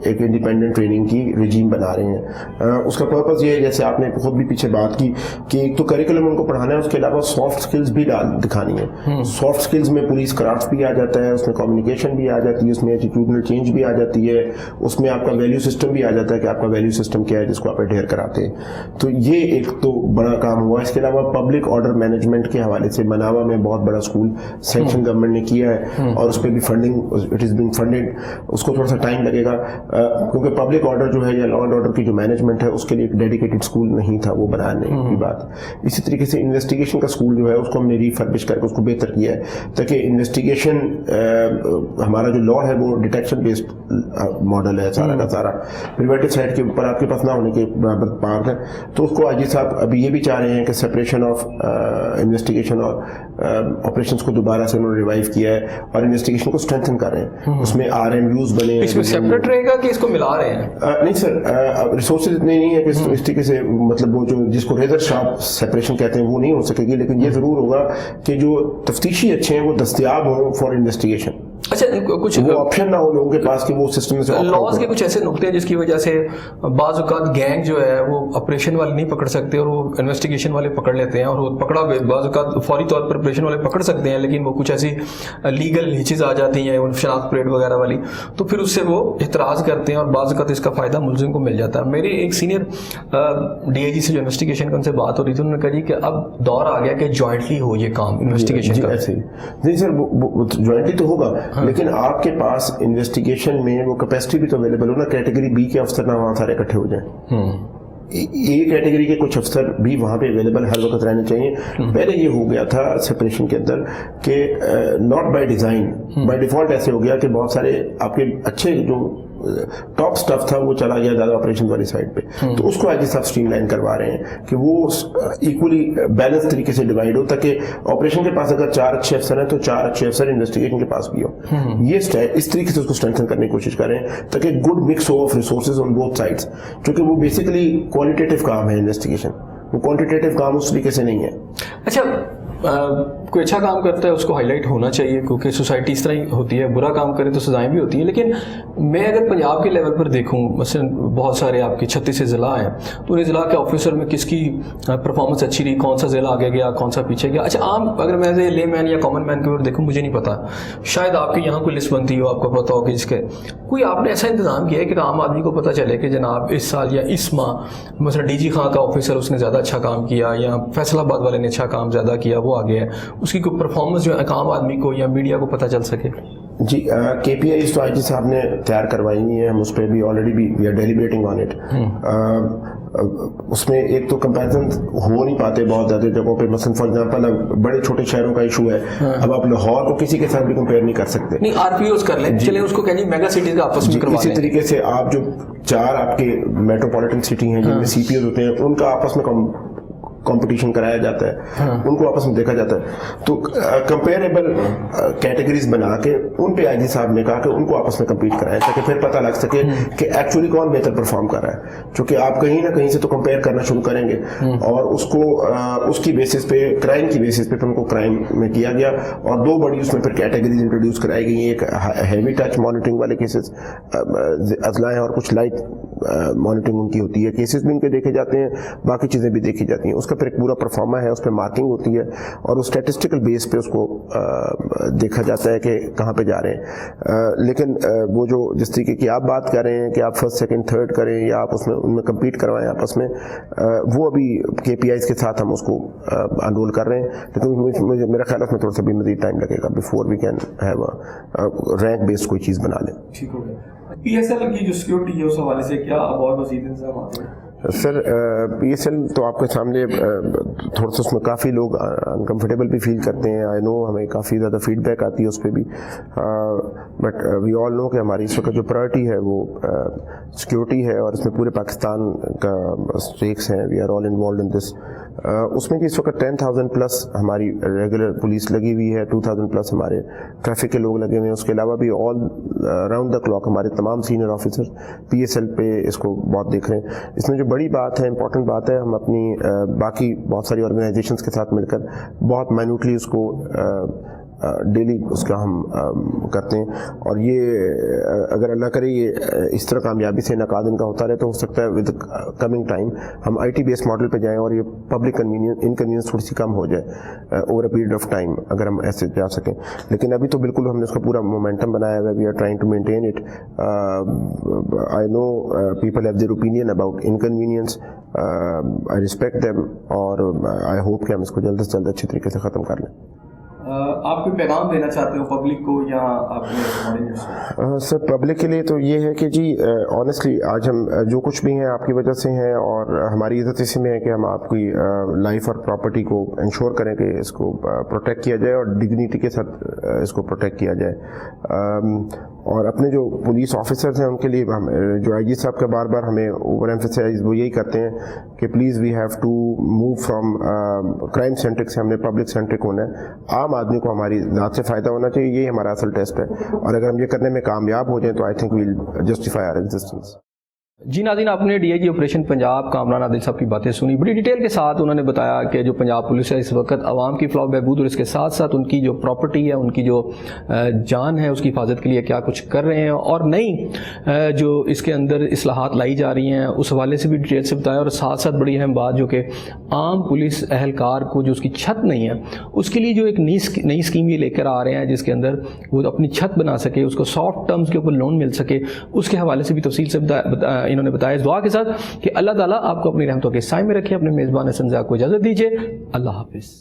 C: ایک انڈیپینڈنٹ ٹریننگ کی رجیم بنا رہے ہیں. اس کا پرپز یہ ہے، جیسے آپ نے خود بھی پیچھے بات کی، کہ ایک تو کریکولم ان کو پڑھانا ہے، اس کے علاوہ سافٹ سکلز بھی دکھانی ہے. سافٹ سکلز میں پولیس کرافٹ بھی آ جاتا ہے، اس میں کمیونیکیشن بھی آ جاتی ہے، اس میں ایٹیٹیوڈنل چینج بھی آ جاتی ہے، اس میں آپ کا ویلیو سسٹم بھی آ جاتا ہے کہ آپ کا ویلیو سسٹم کیا ہے جس کو آپ اڈہیر کراتے ہیں. تو یہ ایک تو بڑا کام ہوا. اس کے علاوہ پبلک آرڈر مینجمنٹ کے حوالے سے مناوا میں بہت بڑا اسکول سینکشن گورنمنٹ نے کیا ہے، اور اس پہ بھی funding, it is being funded. اس کو تھوڑا سا ٹائم لگے گا، کیونکہ پبلک آرڈر جو ہے یا لا اینڈ آرڈر کی جو مینجمنٹ ہے اس کے لیے ایک ڈیڈیکیٹڈ اسکول نہیں تھا، وہ بنانے کی بات. اسی طریقے سے انویسٹیگیشن کا اسکول جو ہے اس کو ہم نے ریفربش کر کے اس کو بہتر کیا ہے، تاکہ انویسٹیگیشن ہمارا جو لا ہے وہ ڈیٹیکشن بیسڈ ماڈل ہے سارا کا سارا، پریویٹو سائٹ کے اوپر آپ کے پاس نہ ہونے کے برابر پار ہے. تو اس کو آج صاحب ابھی یہ بھی چاہ رہے ہیں کہ سپریشن آف انویسٹیگیشن اور آپریشنز کو دوبارہ سے انہوں نے ریوائیو کیا ہے اور انویسٹیگیشن کو اسٹرینتھن کر رہے ہیں. اس میں آر ایم یوز بنے ہیں.
B: اس میں سیپریٹ رہے گا کہ اس کو ملا رہے ہیں؟
C: نہیں سر، ریسورسز اتنے نہیں ہے کہ اس طریقے سے، مطلب وہ جو جس کو ریزر شارپ سیپریشن کہتے ہیں وہ نہیں ہو سکے گی، لیکن یہ ضرور ہوگا کہ جو تفتیشی اچھے ہیں وہ دستیاب ہوں فار انویسٹیگیشن.
B: اچھا، کچھ
C: وہ آپشن نہ ہو لوگوں کے پاس کہ وہ سسٹم سے
B: لاز کے کچھ ایسے نقطے ہیں جس کی وجہ سے بعض اوقات گینگ جو ہے وہ آپریشن والے نہیں پکڑ سکتے اور وہ انویسٹیگیشن والے پکڑ لیتے ہیں، اور وہ پکڑا بعض اوقات فوری طور پر آپریشن والے پکڑ سکتے ہیں، لیکن وہ کچھ ایسی لیگل ہچز آ جاتی ہیں شناخت پلیٹ وغیرہ والی، تو پھر اس سے وہ اعتراض کرتے ہیں اور بعض اوقات اس کا فائدہ ملزم کو مل جاتا ہے. میری ایک سینئر ڈی آئی جی سے جو انویسٹیگیشن کا ان سے بات ہو رہی تھی، انہوں نے کہا جی کہ اب دور آ گیا کہ جوائنٹلی ہو یہ کام انویسٹیگیشن کا.
C: ایسے نہیں سر، جوائنٹلی تو ہوگا، لیکن آپ کے پاس انویسٹیگیشن میں وہ کیپیسٹی بھی تو اویلیبل ہو نا. کیٹیگری بی کے افسر نہ وہاں سارے اکٹھے ہو جائیں، اے کیٹیگری کے کچھ افسر بھی وہاں پہ اویلیبل ہر وقت رہنے چاہیے. پہلے یہ ہو گیا تھا سپریشن کے اندر کہ not by design, by default ایسے ہو گیا کہ بہت سارے آپ کے اچھے جو ٹاپ سٹف تھا وہ چلا گیا زیادہ آپریشن والی سائڈ پہ. تو اس کو آج صاحب اسٹریم لائن کروا رہے ہیں کہ وہ ایکولی بیلنس طریقے سے ڈیوائڈ ہو، تاکہ آپریشن کے پاس اگر 4 اچھے افسر ہیں تو 4 اچھے افسر انویسٹیگیشن کے پاس بھی ہو. یہ اس طریقے سے اس کو اسٹرینتھن کرنے کی کوشش کریں تاکہ good mix who of resources on both sides, کیونکہ وہ بیسیکلی کوالٹیٹیو کام ہے انویسٹیگیشن، وہ کوانٹیٹیو کام اس طریقے سے نہیں ہے.
B: اچھا، کوئی اچھا کام کرتا ہے اس کو ہائی لائٹ ہونا چاہیے، کیونکہ سوسائٹی اس طرح ہی ہوتی ہے، برا کام کرے تو سزائیں بھی ہوتی ہیں. لیکن میں اگر پنجاب کے لیول پر دیکھوں، مثلا بہت سارے آپ کے 36 ضلع ہیں، تو انہیں ضلع کے آفیسر میں کس کی پرفارمنس اچھی رہی، کون سا ضلع آگے گیا، کون سا پیچھے گیا. اچھا، عام اگر میں لے مین یا کامن مین کے اوپر دیکھوں، مجھے نہیں پتا، شاید آپ کے یہاں کوئی لسٹ بنتی ہو، آپ کو پتا ہو کہ جس کے کوئی آپ نے ایسا انتظام کیا ہے کہ عام آدمی کو پتہ چلے کہ جناب اس سال یا اس ماہ مثلا ڈی جی خان کا آفیسر اس نے زیادہ اچھا کام کیا، یا فیصل آباد والے نے اچھا کام زیادہ کیا، وہ آگے ہے، اس کی کوئی پرفارمنس جو ہے عام آدمی کو یا میڈیا کو پتہ چل سکے؟
C: جی، کے پی آئیز تو آئی جی صاحب نے تیار کروائی ہوئی ہیں، ہم اس پہ بھی آلریڈی بھی وی آر ڈیلیبریٹنگ آن اٹ. اس میں ایک تو کمپیریزن ہو نہیں پاتے بہت زیادہ جگہوں پہ. مثلا فار ایگزامپل اب بڑے چھوٹے شہروں کا ایشو ہے, اب آپ لاہور کو کسی کے ساتھ بھی کمپیئر نہیں کر سکتے.
B: نہیں آر پی اوز کر لیں, چلیں اس کو کہیں میگا سٹیز کا آپس میں کروا لیں.
C: اسی طریقے سے آپ جو 4 آپ کے میٹروپولیٹن سٹی ہیں جن میں سی پی اوز ہوتے ہیں, ان کا آپس میں کمپٹیشن کرایا جاتا ہے, ان کو آپس میں دیکھا جاتا ہے. تو کمپیریبل کیٹیگریز بنا کے ان پہ آئی جی صاحب نے کہا کہ ان کو آپس میں کمپیٹ کرایا تاکہ پھر پتہ لگ سکے کہ ایکچولی کون بہتر پرفارم کر رہا ہے. چونکہ آپ کہیں نہ کہیں سے تو کمپیئر کرنا شروع کریں گے, اور اس کو اس کی بیسس پہ, کرائم کی بیسس پہ ان کو کرائم میں کیا گیا. اور 2 بڑی اس میں پھر کیٹیگریز انٹروڈیوس کرائی گئی. ایک ہیوی ٹچ مانیٹرنگ والے کیسز اضلاع ہیں, اور کچھ لائٹ مانیٹرنگ ان کی ہوتی ہے. کیسز بھی ان کے دیکھے جاتے ہیں, باقی چیزیں بھی دیکھی جاتی ہیں. اس کا پھر ایک پورا پرفارما ہے, اس پہ مارکنگ ہوتی ہے, اور اس اسٹیٹسٹیکل بیس پہ اس کو دیکھا جاتا ہے کہ کہاں پہ جا رہے ہیں. لیکن وہ جو جس طریقے کی آپ بات کر رہے ہیں کہ آپ فرسٹ سیکنڈ تھرڈ کریں یا آپ اس میں ان میں کمپیٹ کروائیں آپس میں, وہ ابھی کے پی آئیز کے ساتھ ہم اس کو انرول کر رہے ہیں. لیکن میرا خیال ہے اس میں تھوڑا سا بھی مزید ٹائم لگے گا before we can have rank based کوئی چیز بنا لیں.
D: ٹھیک ہو گیا. پی ایس ایل کی جو سیکورٹی ہے اس حوالے سے کیا اب اور مزید انتظامات ہیں؟
C: سر پی ایس ایل تو آپ کے سامنے تھوڑا سا اس میں کافی لوگ انکمفرٹیبل بھی فیل کرتے ہیں. آئی نو ہمیں کافی زیادہ فیڈ بیک آتی ہے اس پہ بھی, بٹ وی آل نو کہ ہماری اس وقت جو پرائرٹی ہے وہ سیکورٹی ہے, اور اس میں پورے پاکستان کا اسٹیکس ہیں. We are all involved in دس. اس میں کہ اس وقت 10,000 پلس ہماری ریگولر پولیس لگی ہوئی ہے, 2,000 پلس ہمارے ٹریفک کے لوگ لگے ہوئے ہیں. اس کے علاوہ بھی آل راؤنڈ دا کلاک ہمارے تمام senior officer P S L پہ اس کو بہت دیکھ رہے ہیں. اس میں جو بڑی بات ہے, امپورٹنٹ بات ہے, ہم اپنی باقی بہت ساری آرگنائزیشنس کے ساتھ مل کر بہت مائنوٹلی اس کو ڈیلی اس کا ہم کرتے ہیں. اور یہ اگر اللہ کرے یہ اس طرح کامیابی سے انعقاد ان کا ہوتا رہے تو ہو سکتا ہے ود کمنگ ٹائم ہم آئی ٹی بیس ماڈل پہ جائیں اور یہ پبلک انکنوینئنس تھوڑی سی کم ہو جائے over a period of time, اگر ہم ایسے جا سکیں. لیکن ابھی تو بالکل ہم نے اس کا پورا مومنٹم بنایا ہوا ہے. We are trying to maintain it. I know people have their opinion about inconvenience, I respect them, اور آئی ہوپ کہ ہم اس کو جلد سے جلد اچھی طریقے سے ختم کر لیں.
D: آپ کوئی پیغام دینا چاہتے ہو پبلک کو یا اپنے؟
C: سر پبلک کے لیے تو یہ ہے کہ جی آنیسٹلی آج ہم جو کچھ بھی ہیں آپ کی وجہ سے ہیں, اور ہماری عزت اسی میں ہے کہ ہم آپ کی لائف اور پراپرٹی کو انشور کریں کہ اس کو پروٹیکٹ کیا جائے اور ڈگنیٹی کے ساتھ اس کو پروٹیکٹ کیا جائے. اور اپنے جو پولیس آفیسرز ہیں ان کے لیے جو آئی جی صاحب کا بار بار ہمیں اوور ایمفیسائز وہ یہی کرتے ہیں کہ please we have to move from crime centric سے ہم نے پبلک سینٹرک ہونا ہے. عام آدمی کو ہماری ذات سے فائدہ ہونا چاہیے, یہی ہمارا اصل ٹیسٹ ہے. اور اگر ہم یہ کرنے میں کامیاب ہو جائیں تو I think we'll justify our existence.
B: جی ناظرین, آپ نے D I G operation Punjab Kamran Adil sahab کی باتیں سنی. بڑی ڈیٹیل کے ساتھ انہوں نے بتایا کہ جو پنجاب پولیس ہے اس وقت عوام کی فلاح و بہبود اور اس کے ساتھ ساتھ ان کی جو پراپرٹی ہے, ان کی جو جان ہے, اس کی حفاظت کے لیے کیا کچھ کر رہے ہیں, اور نئی جو اس کے اندر اصلاحات لائی جا رہی ہیں اس حوالے سے بھی ڈیٹیل سے بتایا. اور ساتھ ساتھ بڑی اہم بات جو کہ عام پولیس اہلکار کو جو اس کی چھت نہیں ہے اس کے لیے جو ایک نئی اسکیم یہ لے کر آ رہے ہیں جس کے اندر وہ اپنی چھت بنا سکے, اس کو سافٹ ٹرمز کے اوپر لون مل سکے, اس کے حوالے سے بھی تفصیل سے انہوں نے بتایا. اس دعا کے ساتھ کہ اللہ تعالیٰ آپ کو اپنی رحمتوں کے سائے میں رکھے. اپنے میزبان حسن زیاد کو اجازت دیجیے. اللہ حافظ.